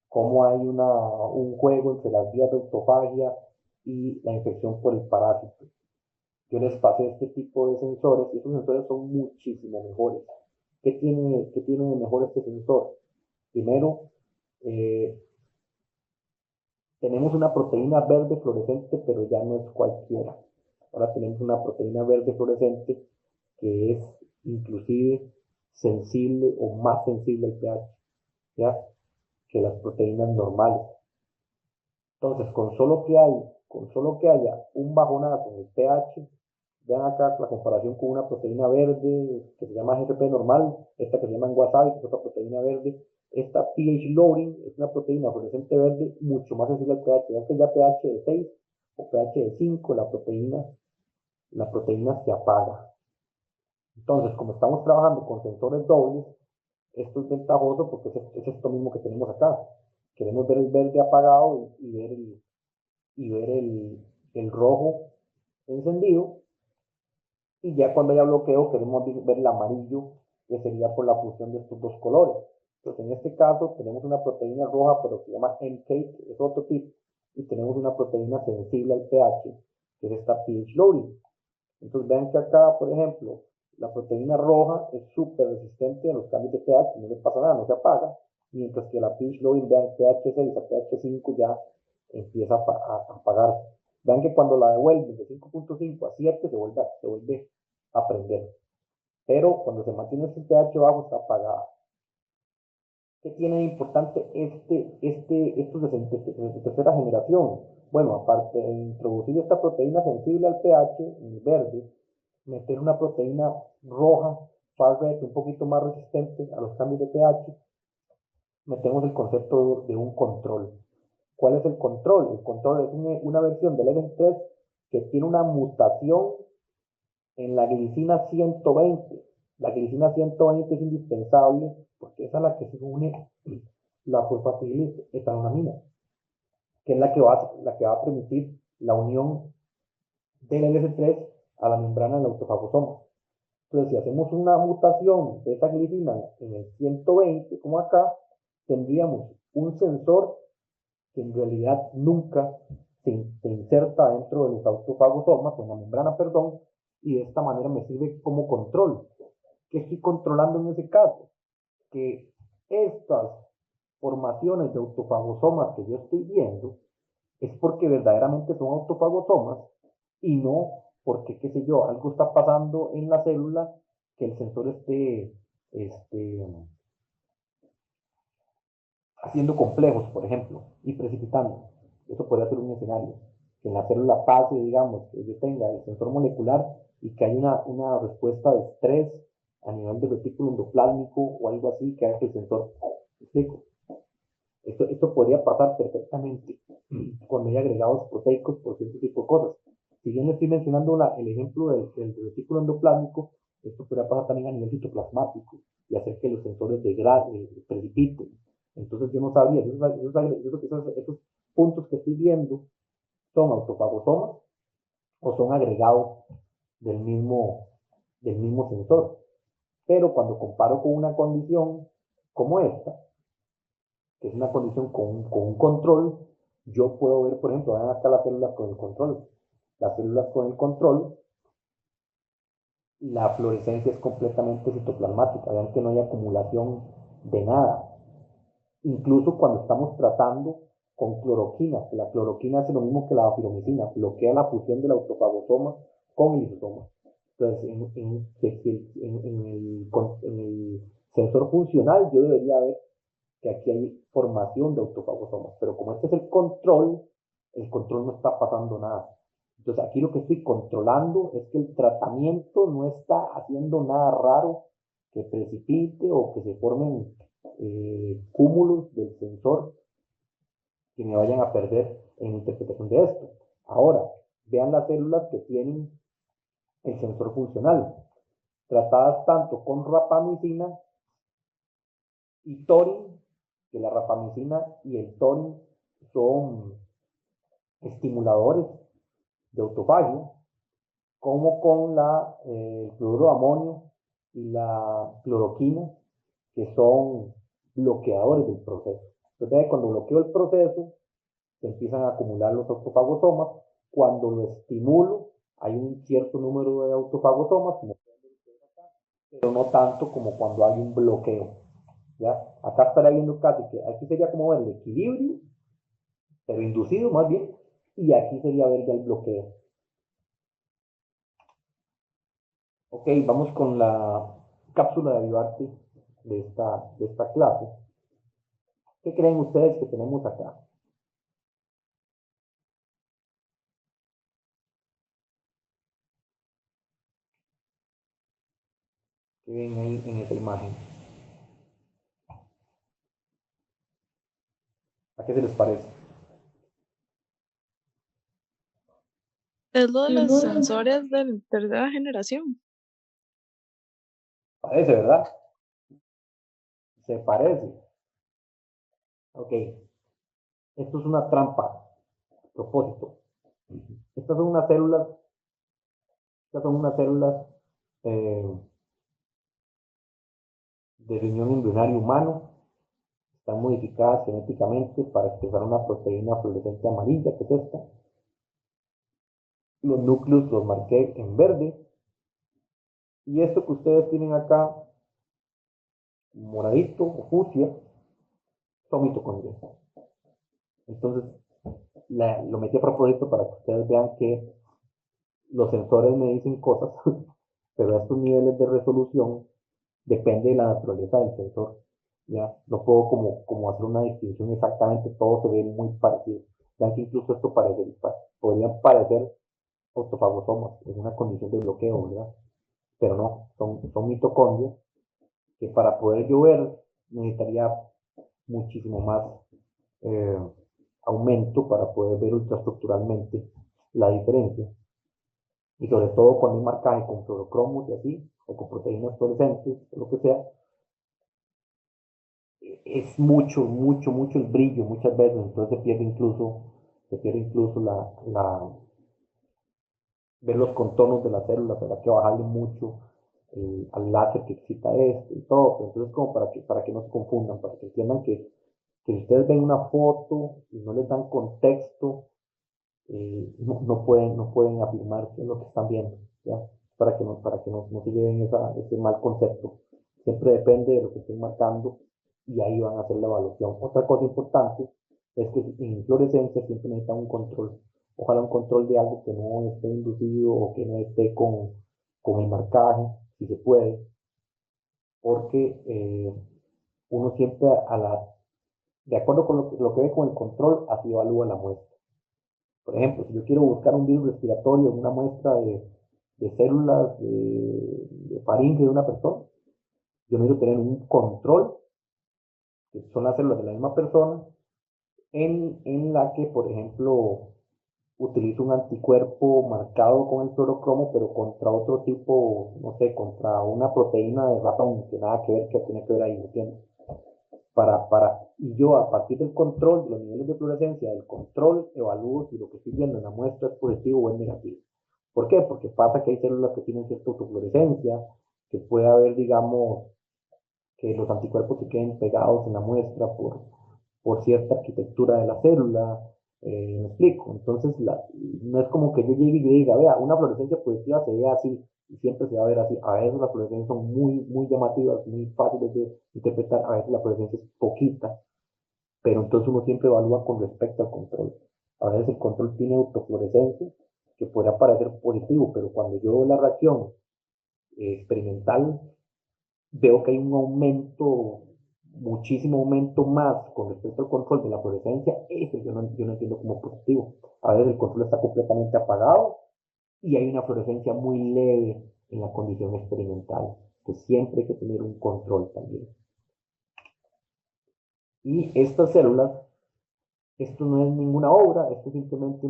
cómo hay un juego entre las vías de autofagia y la infección por el parásito. Yo les pasé este tipo de sensores y esos sensores son muchísimo mejores. ¿Qué tiene de mejor este sensor? Primero, tenemos una proteína verde fluorescente, pero ya no es cualquiera. Ahora tenemos una proteína verde fluorescente que es inclusive sensible o más sensible al pH. ¿Ya? que las proteínas normales. Entonces, con solo que haya un bajonazo en el pH, vean acá la comparación con una proteína verde que se llama GFP normal, esta que se llama wasabi, que es otra proteína verde. Esta pH loading es una proteína fluorescente verde mucho más sensible al pH. Vean que ya pH de 6 o pH de 5, la proteína se apaga. Entonces, como estamos trabajando con sensores dobles, esto es ventajoso porque es esto mismo que tenemos acá. Queremos ver el verde apagado y ver el rojo encendido. Y ya cuando haya bloqueo queremos ver el amarillo, que sería por la fusión de estos dos colores. Entonces en este caso tenemos una proteína roja, pero se llama MCATE, es otro tipo, y tenemos una proteína sensible al pH, que es esta pH loading. Entonces vean que acá, por ejemplo, la proteína roja es súper resistente a los cambios de pH, no le pasa nada, no se apaga, mientras que la pH loading, vean, pH 6 a pH 5 ya empieza a apagarse. Vean que cuando la devuelven de 5.5 a 7 se vuelve a prender. Pero cuando se mantiene ese pH bajo está apagada. ¿Qué tiene de importante estos de tercera generación? Bueno, aparte de introducir esta proteína sensible al pH en el verde, meter una proteína roja, far red, un poquito más resistente a los cambios de pH, metemos el concepto de un control. ¿Cuál es el control? El control es una versión del LS3 que tiene una mutación en la glicina 120. La glicina 120 es indispensable porque esa es la que se une la fosfatidiletoronamina, que es la que va a permitir la unión del LS3 a la membrana del autofagosoma. Entonces, si hacemos una mutación de esa glicina en el 120, como acá, tendríamos un sensor que en realidad nunca se inserta dentro de los autofagosomas, o en la membrana, perdón, y de esta manera me sirve como control. ¿Qué estoy controlando en ese caso? Que estas formaciones de autofagosomas que yo estoy viendo es porque verdaderamente son autofagosomas y no porque, qué sé yo, algo está pasando en la célula que el sensor esté haciendo complejos, por ejemplo, y precipitando. Eso podría ser un escenario. Que en la célula pase, digamos, que yo tenga el sensor molecular y que hay una respuesta de estrés a nivel del retículo endoplásmico o algo así que haga que el sensor. ¿Me explico? Esto podría pasar perfectamente cuando hay agregados proteicos por cierto tipo de cosas. Si bien le estoy mencionando el ejemplo del retículo endoplásmico, esto podría pasar también a nivel citoplasmático y hacer que los sensores precipiten. Entonces yo no sabría, esos puntos que estoy viendo son autofagosomas o son agregados del mismo sensor. Pero cuando comparo con una condición como esta, que es una condición con un control, yo puedo ver, por ejemplo, vean acá las células con el control. Las células con el control, la fluorescencia es completamente citoplasmática. Vean que no hay acumulación de nada. Incluso cuando estamos tratando con cloroquina, que la cloroquina hace lo mismo que la difiromicina, bloquea la fusión del autofagosoma con el lisosoma. Entonces, en el sensor funcional yo debería ver que aquí hay formación de autofagosomas, pero como este es el control no está pasando nada. Entonces aquí lo que estoy controlando es que el tratamiento no está haciendo nada raro que precipite o que se formen cúmulos del sensor que me vayan a perder en interpretación de esto. Ahora, vean las células que tienen el sensor funcional, tratadas tanto con rapamicina y torin, que la rapamicina y el torin son estimuladores de autofagia, como con el cloruro de amonio y la cloroquina, que son bloqueadores del proceso. Entonces, cuando bloqueo el proceso, se empiezan a acumular los autofagosomas. Cuando lo estimulo, hay un cierto número de autofagosomas, pero no tanto como cuando hay un bloqueo. ¿Ya? Acá estaría viendo casi que aquí sería como ver el equilibrio, pero inducido más bien, y aquí sería ver ya el bloqueo. Ok, vamos con la cápsula de ayudarte de esta clase. ¿Qué creen ustedes que tenemos acá? ¿Qué ven ahí en esa imagen? ¿A qué se les parece? Es lo de los sensores de tercera generación. Parece, ¿verdad? Se parece. Ok. Esto es una trampa. A propósito. Estas son unas células. Estas son unas células eh, de riñón embrionario humano. Están modificadas genéticamente para expresar una proteína fluorescente amarilla, que es esta. Los núcleos los marqué en verde. Y esto que ustedes tienen acá, moradito o fucsia, son mitocondrias. Entonces, lo metí a propósito para que ustedes vean que los sensores me dicen cosas, pero a estos niveles de resolución depende de la naturaleza del sensor. ¿Ya? No puedo como hacer una distinción exactamente, todo se ve muy parecido. Vean que incluso esto podrían parecer autofagosomas en una condición de bloqueo, ¿verdad? Pero no, son mitocondrias que para poder llover necesitaría muchísimo más eh, aumento para poder ver ultraestructuralmente la diferencia. Y sobre todo cuando hay marcaje con fluorocromos y así, o con proteínas fluorescentes, o lo que sea, es mucho el brillo muchas veces, entonces se pierde incluso ver los contornos de las células, habrá que bajarle mucho al láser que excita esto y todo, pero entonces como para que no se confundan, para que entiendan que si ustedes ven una foto y no les dan contexto, no pueden afirmar qué es lo que están viendo, ¿ya? Para que no se lleven ese mal concepto. Siempre depende de lo que estén marcando y ahí van a hacer la evaluación. Otra cosa importante es que en fluorescencia siempre necesitan un control. Ojalá un control de algo que no esté inducido o que no esté con el marcaje, si se puede, porque uno siempre de acuerdo con lo que ve con el control, así evalúa la muestra. Por ejemplo, si yo quiero buscar un virus respiratorio en una muestra de células de faringe de una persona, yo necesito tener un control, que son las células de la misma persona, en la que, por ejemplo, utilizo un anticuerpo marcado con el fluorocromo, pero contra otro tipo, no sé, contra una proteína de ratón, que nada que ver, que tiene que ver ahí, ¿me entiendes? Y yo a partir del control de los niveles de fluorescencia, del control, evalúo si lo que estoy viendo en la muestra es positivo o es negativo. ¿Por qué? Porque pasa que hay células que tienen cierta autofluorescencia, que puede haber, digamos, que los anticuerpos se queden pegados en la muestra por cierta arquitectura de la célula. ¿Me explico? Entonces, no es como que yo llegue y diga, vea, una fluorescencia positiva se ve así, y siempre se va a ver así. A veces las fluorescencias son muy llamativas, muy fáciles de interpretar, a veces la fluorescencia es poquita, pero entonces uno siempre evalúa con respecto al control. A veces el control tiene autofluorescencia, que podría parecer positivo, pero cuando yo veo la reacción experimental, veo que hay un aumento, muchísimo aumento más con respecto al control de la fluorescencia, eso yo no entiendo como positivo. A veces el control está completamente apagado y hay una fluorescencia muy leve en la condición experimental, que siempre hay que tener un control también. Y estas células, esto no es ninguna obra, esto es simplemente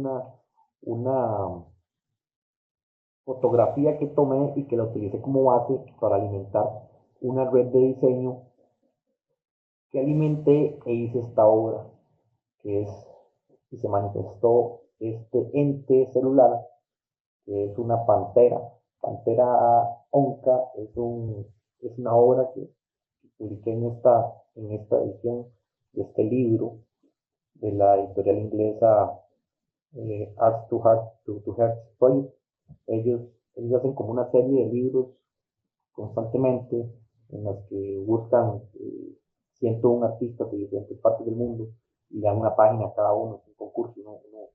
una fotografía que tomé y que la utilicé como base para alimentar una red de diseño que alimenté e hice esta obra, que es, y se manifestó este ente celular, que es una pantera onca, es una obra que publiqué en esta edición de este libro de la editorial inglesa Arts to Hearts Project. Ellos, ellos hacen como una serie de libros constantemente en las que buscan 101 artistas de diferentes partes del mundo y dan una página a cada uno, es un concurso,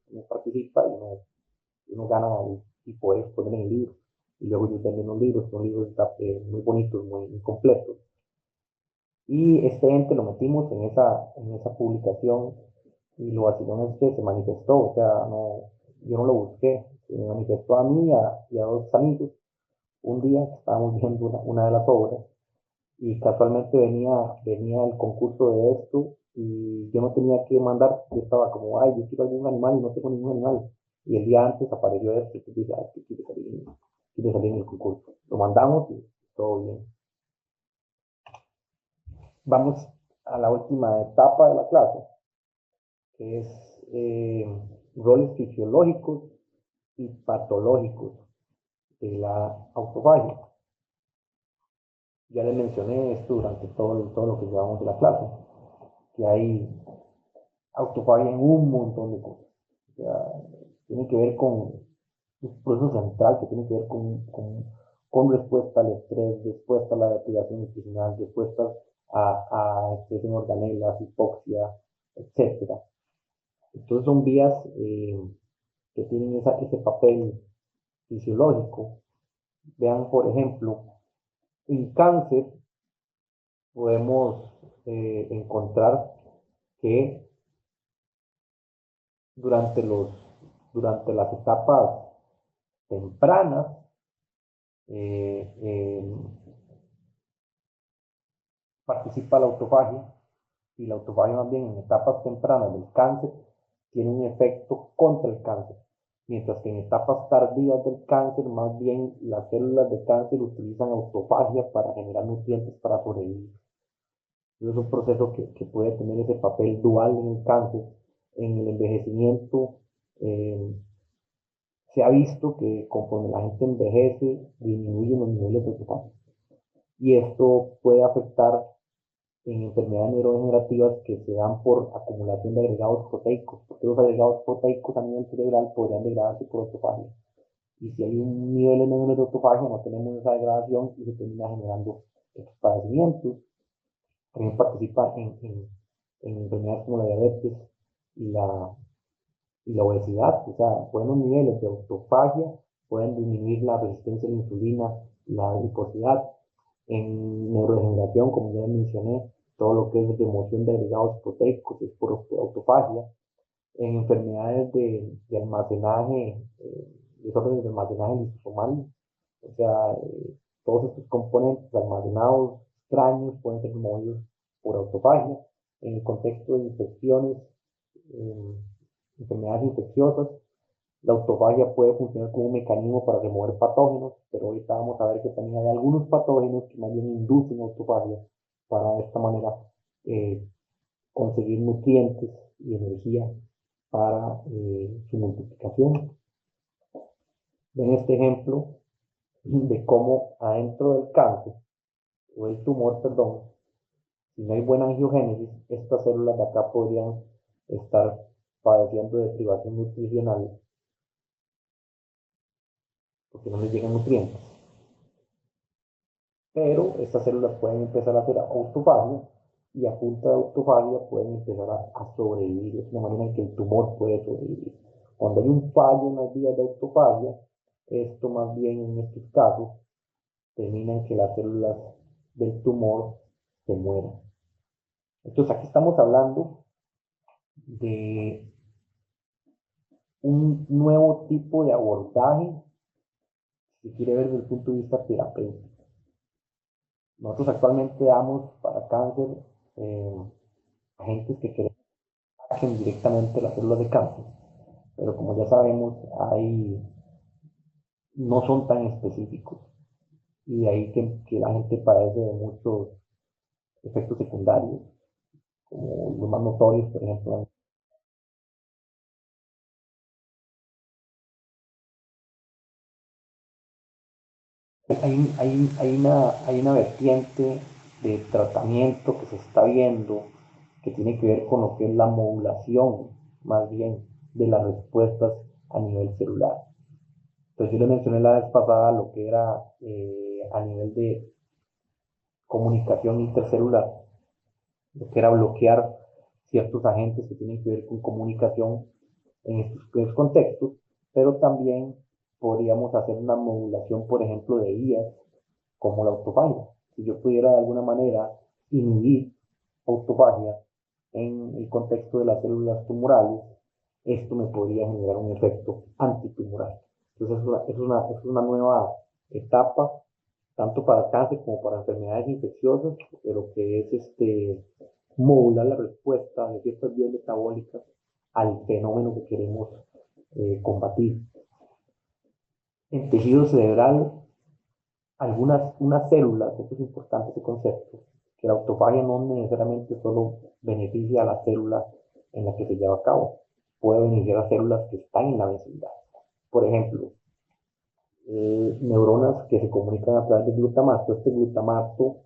uno participa y uno gana y puede exponer en el libro. Y luego ellos venden los libros, son libros muy bonitos, muy completos. Y este ente lo metimos en esa publicación y lo vacilón es que se manifestó, o sea, no, yo no lo busqué, se me manifestó a mí y a dos amigos. Un día estábamos viendo una de las obras y casualmente venía el concurso de esto y yo no tenía que mandar, yo estaba como, ay, yo quiero algún animal y no tengo ningún animal. Y el día antes apareció esto y dije, ay, que quiere salir en el concurso. Lo mandamos y todo bien. Vamos a la última etapa de la clase, que es roles fisiológicos y patológicos de la autofagia. Ya les mencioné esto durante todo lo que llevamos de la clase, que hay autofagia en un montón de cosas. O sea, tiene que ver con un proceso central que tiene que ver con respuesta al estrés, respuesta a la deprivación nutricional, respuesta a estrés en organelas, hipoxia, etcétera. Entonces son vías que tienen ese papel fisiológico. Vean, por ejemplo, en cáncer podemos encontrar que durante, durante las etapas tempranas, eh, eh, participa la autofagia y la autofagia más bien en etapas tempranas del cáncer tiene un efecto contra el cáncer, mientras que en etapas tardías del cáncer más bien las células de cáncer utilizan autofagia para generar nutrientes para sobrevivir. Es un proceso que puede tener ese papel dual en el cáncer. En el envejecimiento eh, se ha visto que conforme la gente envejece disminuyen los niveles de autofagia y esto puede afectar en enfermedades neurodegenerativas que se dan por acumulación de agregados proteicos, porque los agregados proteicos a nivel cerebral podrían degradarse por autofagia. Y si hay un nivel menor de autofagia, no tenemos esa degradación y se termina generando estos padecimientos. También participa en enfermedades como la diabetes y y la obesidad. O sea, buenos niveles de autofagia pueden disminuir la resistencia a la insulina, la glicosidad. En neurodegeneración, como ya mencioné, todo lo que es remoción de agregados proteicos es por autofagia. En enfermedades de almacenaje, desórdenes de almacenaje lisosomal, o sea, todos estos componentes almacenados extraños pueden ser removidos por autofagia. En el contexto de infecciones, eh, enfermedades infecciosas, la autofagia puede funcionar como un mecanismo para remover patógenos, pero ahorita vamos a ver que también hay algunos patógenos que más bien inducen autofagia para de esta manera eh, conseguir nutrientes y energía para su multiplicación. Ven este ejemplo de cómo adentro del cáncer o del tumor, perdón, si no hay buena angiogénesis, estas células de acá podrían estar padeciendo de privación nutricional porque no les llegan nutrientes. Pero estas células pueden empezar a hacer autofagia y a punta de autofagia pueden empezar a sobrevivir. Es una manera en que el tumor puede sobrevivir. Cuando hay un fallo en las vías de autofagia, esto más bien en estos casos termina en que las células del tumor se mueran. Entonces aquí estamos hablando de un nuevo tipo de abordaje, si quiere ver desde el punto de vista terapéutico. Nosotros actualmente damos para cáncer agentes que ataquen directamente las células de cáncer, pero como ya sabemos, no son tan específicos y de ahí que la gente padece de muchos efectos secundarios, como los más notorios, por ejemplo. Hay una vertiente de tratamiento que se está viendo que tiene que ver con lo que es la modulación, más bien, de las respuestas a nivel celular. Entonces yo le mencioné la vez pasada lo que era a nivel de comunicación intercelular, lo que era bloquear ciertos agentes que tienen que ver con comunicación en estos contextos, pero también podríamos hacer una modulación, por ejemplo, de vías como la autofagia. Si yo pudiera de alguna manera inhibir autofagia en el contexto de las células tumorales, esto me podría generar un efecto antitumoral. Entonces es una nueva etapa, tanto para cáncer como para enfermedades infecciosas, de lo que es modular la respuesta de ciertas vías metabólicas al fenómeno que queremos combatir. En tejido cerebral, unas células, esto es importante este concepto, que la autofagia no necesariamente solo beneficia a las células en las que se lleva a cabo, puede beneficiar a células que están en la vecindad. Por ejemplo, neuronas que se comunican a través del glutamato. Este glutamato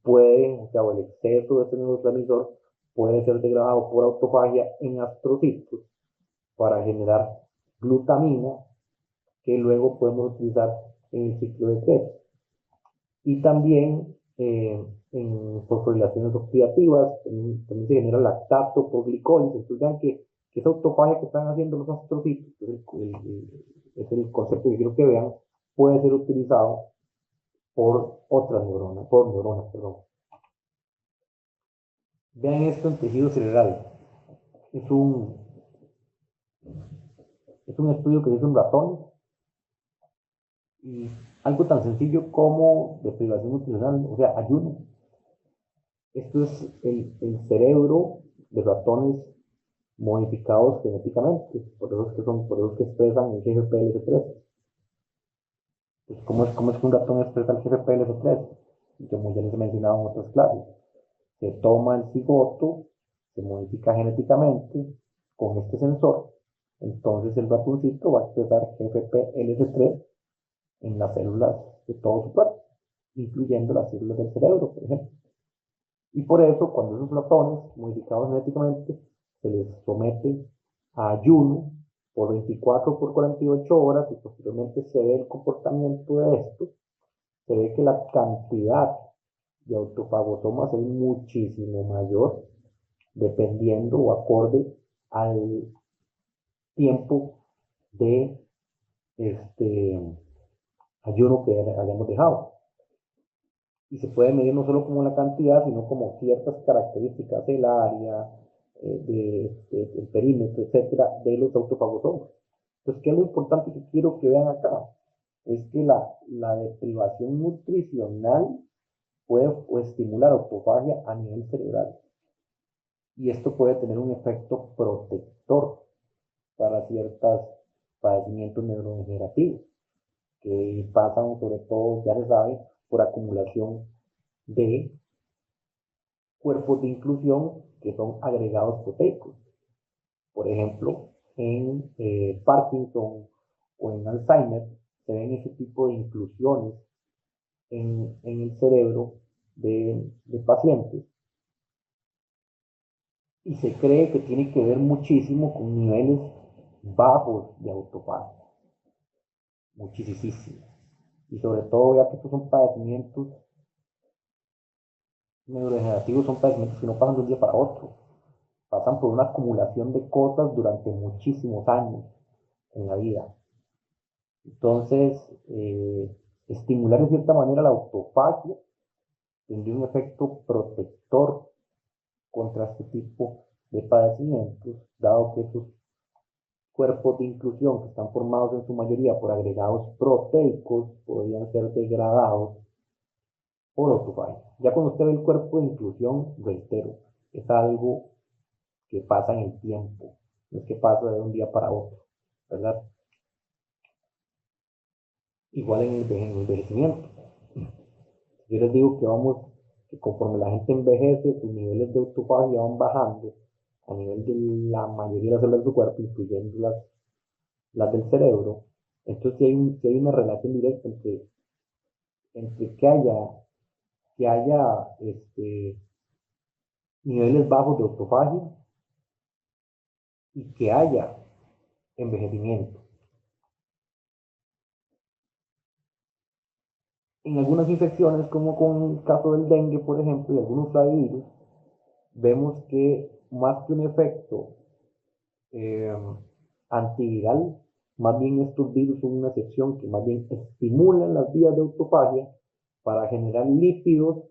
puede, o el exceso de este neurotransmisor puede ser degradado por autofagia en astrocitos para generar glutamina que luego podemos utilizar en el ciclo de Krebs. Y también en fosforilaciones oxidativas también se genera lactato por glicólisis. Entonces vean que esa autofagia que están haciendo los astrocitos, es el concepto que quiero que vean, puede ser utilizado por otras neuronas, perdón. Vean esto en tejido cerebral. Es un estudio que se hizo en ratones y algo tan sencillo como deprivación nutricional, o sea, ayuno. Esto es el cerebro de ratones modificados genéticamente, por eso que expresan el GFPLS3. Pues, ¿cómo es que un ratón expresa el GFPLS3? Como ya les he mencionado en otras clases. Se toma el cigoto, se modifica genéticamente con este sensor, entonces el ratoncito va a expresar GFPLS3 en las células de todo su cuerpo, incluyendo las células del cerebro, por ejemplo. Y por eso, cuando esos ratones modificados genéticamente se les somete a ayuno por 24 por 48 horas y posteriormente se ve el comportamiento de esto, se ve que la cantidad de autofagosomas es muchísimo mayor dependiendo o acorde al tiempo de ayuno que hayamos dejado. Y se puede medir no solo como la cantidad, sino como ciertas características del área, del perímetro, etcétera, de los autofagosomas. Entonces, ¿qué es lo importante que quiero que vean acá? Es que la deprivación nutricional puede estimular autofagia a nivel cerebral. Y esto puede tener un efecto protector para ciertos padecimientos neurodegenerativos que pasan, sobre todo, ya se sabe, por acumulación de cuerpos de inclusión que son agregados proteicos. Por ejemplo, en Parkinson o en Alzheimer se ven ese tipo de inclusiones en el cerebro de pacientes y se cree que tiene que ver muchísimo con niveles bajos de autofagia, muchísimo. Y sobre todo, ya que estos son padecimientos neurodegenerativos, son padecimientos que no pasan de un día para otro, pasan por una acumulación de cosas durante muchísimos años en la vida. Entonces, estimular de cierta manera la autofagia tendría un efecto protector contra este tipo de padecimientos, dado que esos cuerpos de inclusión que están formados en su mayoría por agregados proteicos podrían ser degradados por autofagia. Ya cuando usted ve el cuerpo de inclusión, reitero, es algo que pasa en el tiempo, no es que pasa de un día para otro, ¿verdad? Igual en el envejecimiento. Yo les digo que conforme la gente envejece, sus niveles de autofagia van bajando a nivel de la mayoría de las células de su cuerpo, incluyendo las del cerebro. Entonces, si hay una relación directa entre que haya niveles bajos de autofagia y que haya envejecimiento. En algunas infecciones, como con el caso del dengue, por ejemplo, y algunos flavivirus, vemos que más que un efecto antiviral, más bien estos virus son una excepción que más bien estimulan las vías de autofagia para generar lípidos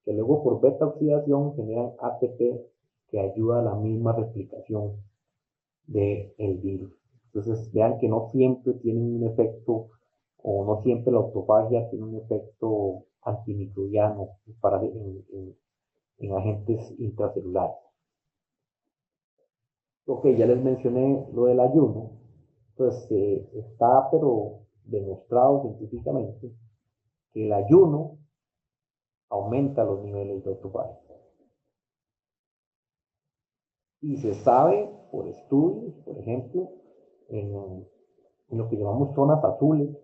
que luego por beta oxidación generan ATP que ayuda a la misma replicación del virus. Entonces vean que no siempre tienen un efecto, o no siempre la autofagia tiene un efecto antimicrobiano en agentes intracelulares. Ok, ya les mencioné lo del ayuno. Entonces está pero demostrado científicamente que el ayuno aumenta los niveles de autofagia. Y se sabe por estudios, por ejemplo, en lo que llamamos zonas azules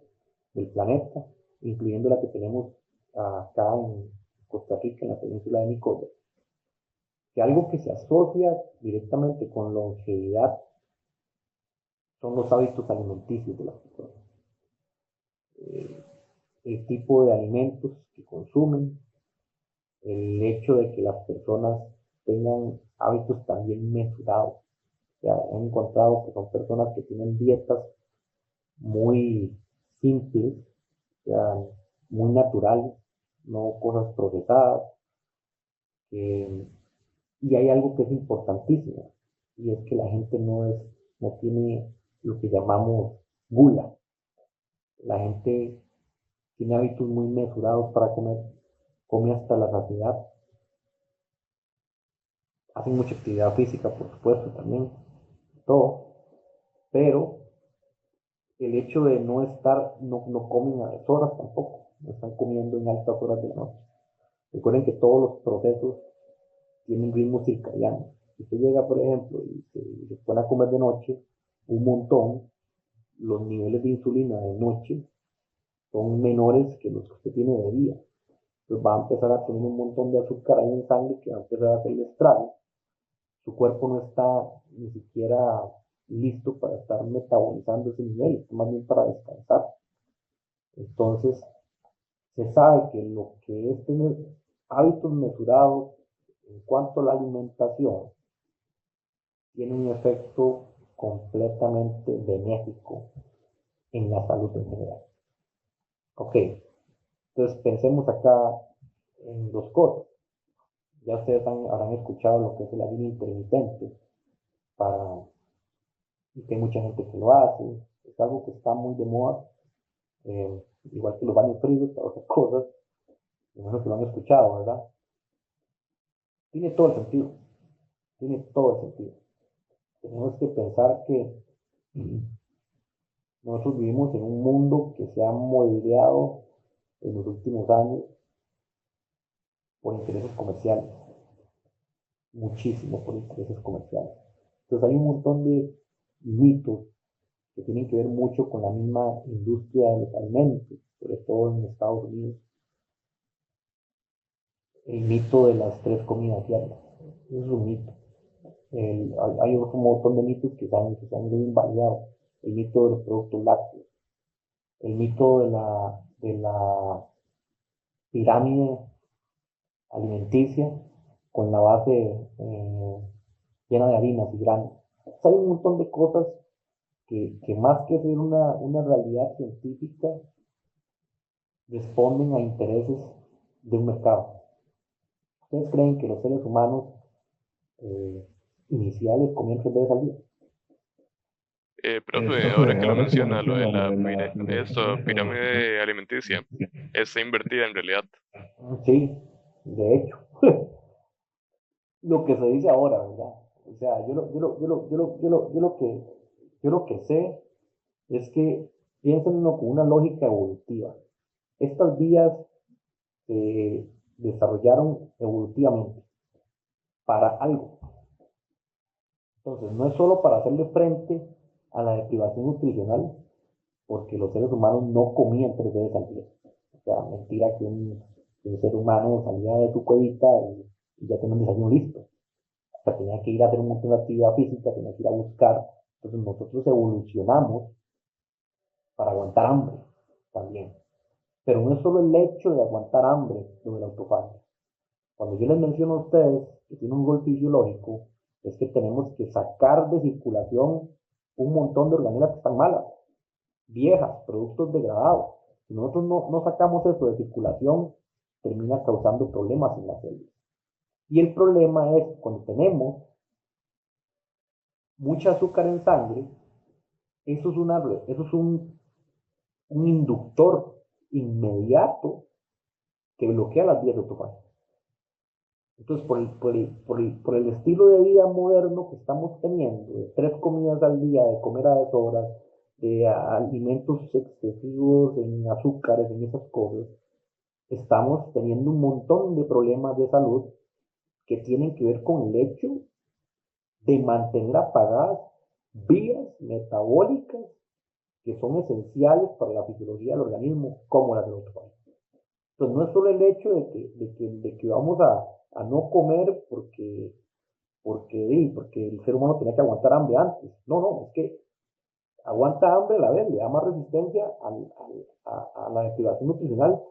del planeta, incluyendo la que tenemos acá en Costa Rica, en la península de Nicoya, que algo que se asocia directamente con longevidad son los hábitos alimenticios de las personas. El tipo de alimentos que consumen, el hecho de que las personas tengan hábitos también mesurados. O sea, han encontrado que son personas que tienen dietas muy simples, o sea, muy naturales, no cosas procesadas. Y hay algo que es importantísimo, y es que la gente no tiene lo que llamamos gula. La gente tiene hábitos muy mesurados para comer, come hasta la saciedad, hacen mucha actividad física, por supuesto, también, todo, pero el hecho de no estar, no comen a deshoras tampoco, no están comiendo en altas horas de la noche. Recuerden que todos los procesos tienen ritmo circadiano. Si usted llega, por ejemplo, y se pone a comer de noche un montón, los niveles de insulina de noche son menores que los que usted tiene de día. Entonces va a empezar a tener un montón de azúcar ahí en sangre que va a empezar a hacerle estrago. Su cuerpo no está ni siquiera listo para estar metabolizando ese nivel, está más bien para descansar. Entonces, se sabe que lo que es tener hábitos mesurados en cuanto a la alimentación tiene un efecto completamente benéfico en la salud en general. Ok, entonces pensemos acá en dos cosas. Ya ustedes habrán escuchado lo que es el ayuno intermitente, y que hay mucha gente que lo hace, es algo que está muy de moda, igual que los baños fríos, para otras cosas, imagino que lo han escuchado, ¿verdad? Tiene todo el sentido, tiene todo el sentido. Tenemos que pensar que nosotros vivimos en un mundo que se ha moldeado en los últimos años por intereses comerciales, muchísimo por intereses comerciales. Entonces hay un montón de mitos que tienen que ver mucho con la misma industria de los alimentos, sobre todo en Estados Unidos. El mito de las 3 comidas diarias, eso es un mito. Hay otro montón de mitos que se han invalidado. El mito de los productos lácteos, el mito de la pirámide alimenticia con la base llena de harinas y granos. O sea, hay un montón de cosas que más que ser una realidad científica, responden a intereses de un mercado. ¿Ustedes creen que los seres humanos iniciales comían 3 veces al día? Profe, ahora que lo menciona, lo de la pirámide alimenticia, está invertida en realidad. Sí, de hecho. Lo que se dice ahora, ¿verdad? O sea, yo lo que sé es que piénsenlo con una lógica evolutiva. Estas vías se desarrollaron evolutivamente para algo. Entonces, no es solo para hacerle frente a la deprivación nutricional, porque los seres humanos no comían 3 veces al día. O sea, mentira que un ser humano salía de su cuevita y ya tenía un desayuno listo. O sea, tenía que ir a hacer un montón de actividad física, tenía que ir a buscar. Entonces, nosotros evolucionamos para aguantar hambre también. Pero no es solo el hecho de aguantar hambre lo de la autofagia. Cuando yo les menciono a ustedes que tiene un gol fisiológico, es que tenemos que sacar de circulación un montón de organelas que están malas, viejas, productos degradados. Si nosotros no sacamos eso de circulación, termina causando problemas en las células. Y el problema es cuando tenemos mucha azúcar en sangre, eso es un inductor inmediato que bloquea las vías de autofagia. Entonces, por el estilo de vida moderno que estamos teniendo, de 3 comidas al día, de comer a deshoras, de alimentos excesivos en azúcares, en esas cosas, estamos teniendo un montón de problemas de salud que tienen que ver con el hecho de mantener apagadas vías metabólicas que son esenciales para la fisiología del organismo, como la de la autofagia. Entonces, no es solo el hecho de que vamos a no comer porque el ser humano tenía que aguantar hambre antes. No, es que aguanta hambre a la vez, le da más resistencia a la deprivación nutricional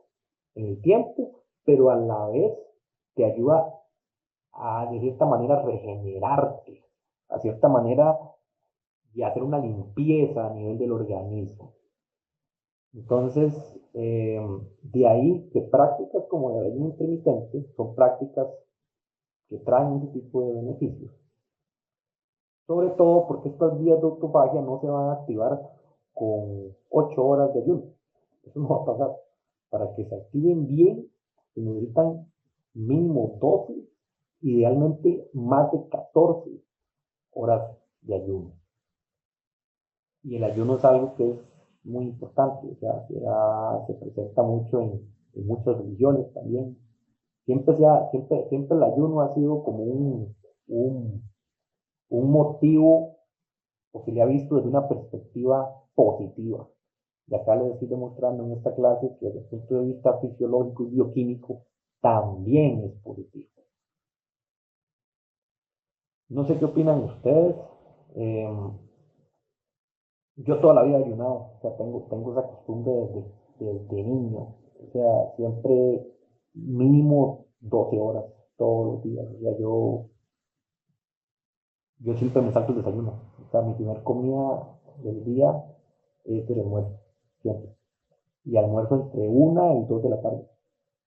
en el tiempo, pero a la vez te ayuda a, de cierta manera, regenerarte, a cierta manera, y hacer una limpieza a nivel del organismo. Entonces, de ahí que prácticas como el ayuno intermitente son prácticas que traen ese tipo de beneficios. Sobre todo porque estas vías de autofagia no se van a activar con 8 horas de ayuno. Eso no va a pasar. Para que se activen bien, se necesitan mínimo 12, idealmente más de 14 horas de ayuno. Y el ayuno es algo que es muy importante, o sea, se presenta mucho en muchas religiones también. Siempre el ayuno ha sido como un motivo, o se le ha visto desde una perspectiva positiva. Y acá les estoy demostrando en esta clase que desde el punto de vista fisiológico y bioquímico también es positivo. No sé qué opinan ustedes. Yo toda la vida he ayunado, o sea, tengo esa costumbre desde niño. O sea, siempre mínimo 12 horas todos los días. O sea, yo siempre me salto el desayuno. O sea, mi primer comida del día es el almuerzo, siempre. Y almuerzo entre 1 y 2 de la tarde,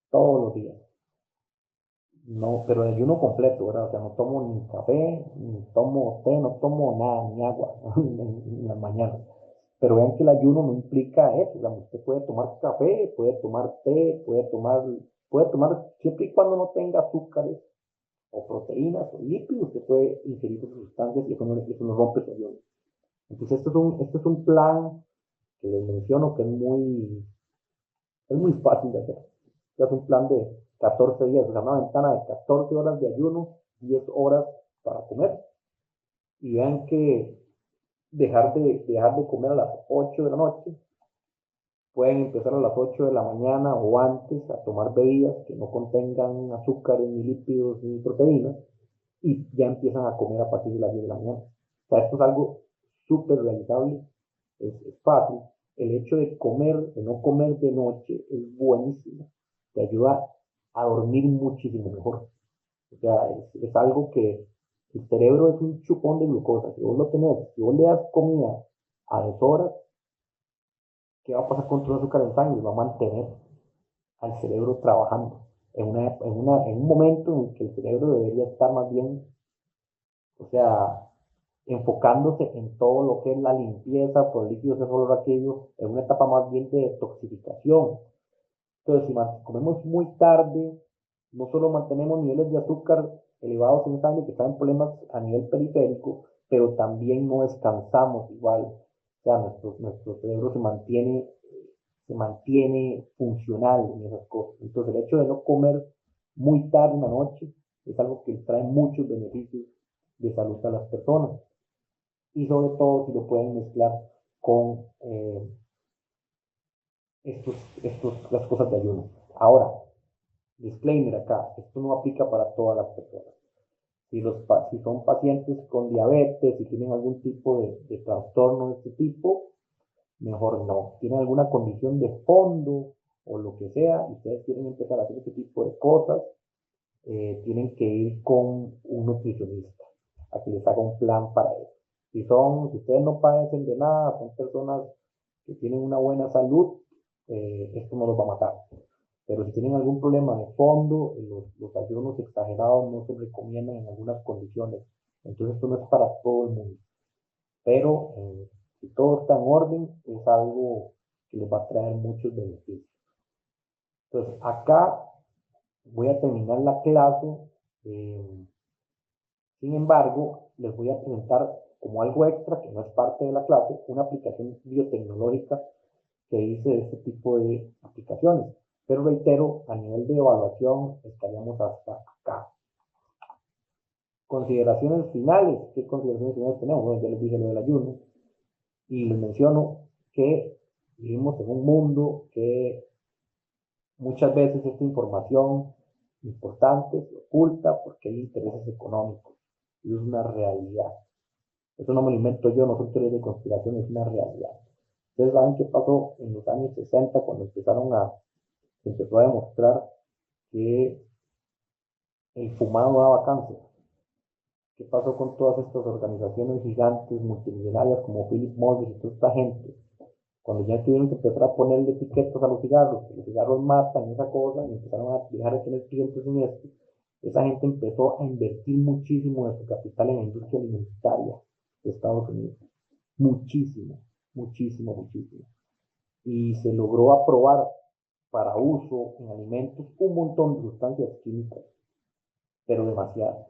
todos los días. No, pero ayuno completo, ¿verdad? O sea, no tomo ni café, ni tomo té, no tomo nada, ni agua en la mañana. Pero vean que el ayuno no implica eso, digamos, usted puede tomar café, puede tomar té, puede tomar siempre y cuando no tenga azúcares o proteínas o lípidos, usted puede ingerir esas sustancias y eso no rompe su ayuno. Entonces, esto es un plan que les menciono que es muy fácil de hacer. Es un plan de 14 días, o sea, una ventana de 14 horas de ayuno, 10 horas para comer. Y vean que dejar de comer a las 8 de la noche, pueden empezar a las 8 de la mañana o antes a tomar bebidas que no contengan azúcares, ni lípidos, ni proteínas, y ya empiezan a comer a partir de las 10 de la mañana. O sea, esto es algo súper realizable, es fácil. El hecho de no comer de noche es buenísimo. Te ayuda a dormir muchísimo mejor. O sea, es algo que el cerebro es un chupón de glucosa. Si vos lo tenés, si vos le das comida a deshoras, ¿qué va a pasar con tu azúcar en sangre? Va a mantener al cerebro trabajando en un momento en el que el cerebro debería estar más bien, o sea, enfocándose en todo lo que es la limpieza por líquidos de olor aquello, en una etapa más bien de detoxificación. Entonces, si comemos muy tarde, no solo mantenemos niveles de azúcar elevados en sangre que están en problemas a nivel periférico, pero también no descansamos igual. O sea, nuestro cerebro se mantiene funcional en esas cosas. Entonces, el hecho de no comer muy tarde en la noche es algo que trae muchos beneficios de salud a las personas. Y sobre todo si lo pueden mezclar con las cosas de ayuno. Ahora, disclaimer acá, esto no aplica para todas las personas. Si son pacientes con diabetes, si tienen algún tipo de trastorno de este tipo, mejor no. Tienen alguna condición de fondo o lo que sea, y ustedes quieren empezar a hacer este tipo de cosas, tienen que ir con un nutricionista a que les haga un plan para eso. Si ustedes no padecen de nada, son personas que tienen una buena salud, esto no los va a matar. Pero si tienen algún problema de fondo, los ayunos exagerados no se recomiendan en algunas condiciones. Entonces esto no es para todo el mundo. Pero si todo está en orden, es algo que les va a traer muchos beneficios. Entonces acá voy a terminar la clase. Sin embargo, les voy a presentar como algo extra, que no es parte de la clase, una aplicación biotecnológica que hice de este tipo de aplicaciones. Pero reitero, a nivel de evaluación estaríamos hasta acá. Consideraciones finales. ¿Qué consideraciones finales tenemos? Bueno, ya les dije lo del ayuno. Y les menciono que vivimos en un mundo que muchas veces esta información importante se oculta porque hay intereses económicos. Y es una realidad. Eso no me lo invento yo, no son teorías de conspiración, es una realidad. Ustedes saben qué pasó en los años 60 cuando se empezó a demostrar que el fumado daba cáncer. ¿Qué pasó con todas estas organizaciones gigantes multimillonarias como Philip Morris y toda esta gente? Cuando ya tuvieron que empezar a ponerle etiquetas a los cigarros, que los cigarros matan esa cosa, y empezaron a dejar de tener clientes en esto, esa gente empezó a invertir muchísimo de su capital en la industria alimentaria de Estados Unidos. Muchísimo, muchísimo, muchísimo. Y se logró aprobar para uso en alimentos un montón de sustancias químicas, pero demasiadas,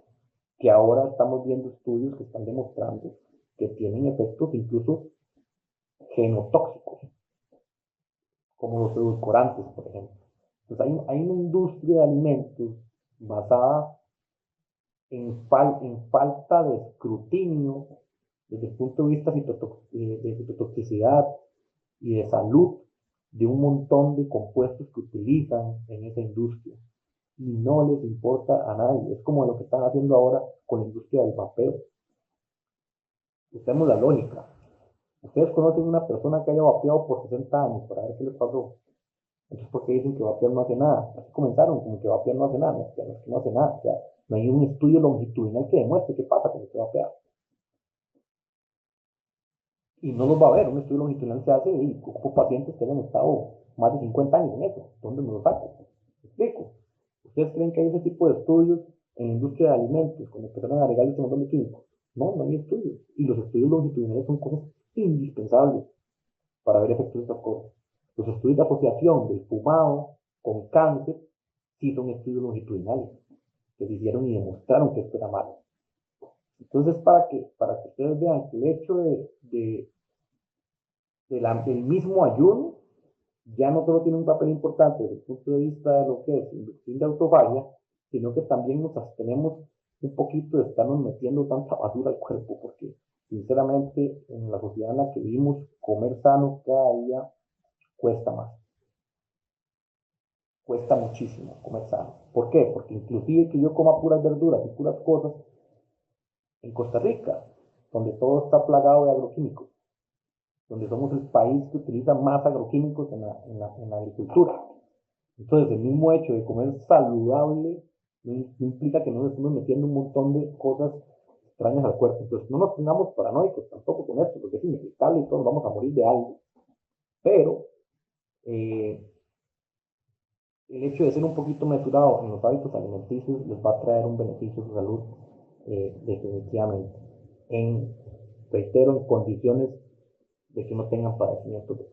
que ahora estamos viendo estudios que están demostrando que tienen efectos incluso genotóxicos, como los edulcorantes, por ejemplo. Entonces hay una industria de alimentos basada en falta de escrutinio desde el punto de vista de citotoxicidad y de salud de un montón de compuestos que utilizan en esa industria. Y no les importa a nadie. Es como lo que están haciendo ahora con la industria del vapeo. Usemos la lógica. Ustedes conocen una persona que haya vapeado por 60 años para ver qué les pasó. Entonces, ¿por qué dicen que vapear no hace nada? Así comenzaron, como que vapear no hace nada. No, es que no hace nada. O sea, no hay un estudio longitudinal que demuestre qué pasa cuando se vapea. Y no los va a haber. Un estudio longitudinal se hace y ocupo pacientes que hayan estado más de 50 años en eso. ¿Dónde me lo saco? ¿Me explico? ¿Ustedes creen que hay ese tipo de estudios en la industria de alimentos, cuando empezaron a agregarle un montón de químicos? No, no hay estudios. Y los estudios longitudinales son cosas indispensables para ver efectos de estas cosas. Los estudios de asociación del fumado con cáncer sí son estudios longitudinales que se hicieron y demostraron que esto era malo. Entonces, para que ustedes vean que el hecho del mismo ayuno ya no solo tiene un papel importante desde el punto de vista de lo que es inducción de autofagia, sino que también nos abstenemos un poquito de estarnos metiendo tanta basura al cuerpo, porque sinceramente en la sociedad en la que vivimos, comer sano cada día cuesta más. Cuesta muchísimo comer sano. ¿Por qué? Porque inclusive que yo coma puras verduras y puras cosas, en Costa Rica, donde todo está plagado de agroquímicos, donde somos el país que utiliza más agroquímicos en la agricultura. Entonces, el mismo hecho de comer saludable no implica que nos estemos metiendo un montón de cosas extrañas al cuerpo. Entonces, no nos pongamos paranoicos tampoco con esto, porque es inevitable y todos vamos a morir de algo. Pero, el hecho de ser un poquito mesurado en los hábitos alimenticios les va a traer un beneficio a su salud, definitivamente. Reitero, en condiciones de que no tengan padecimientos de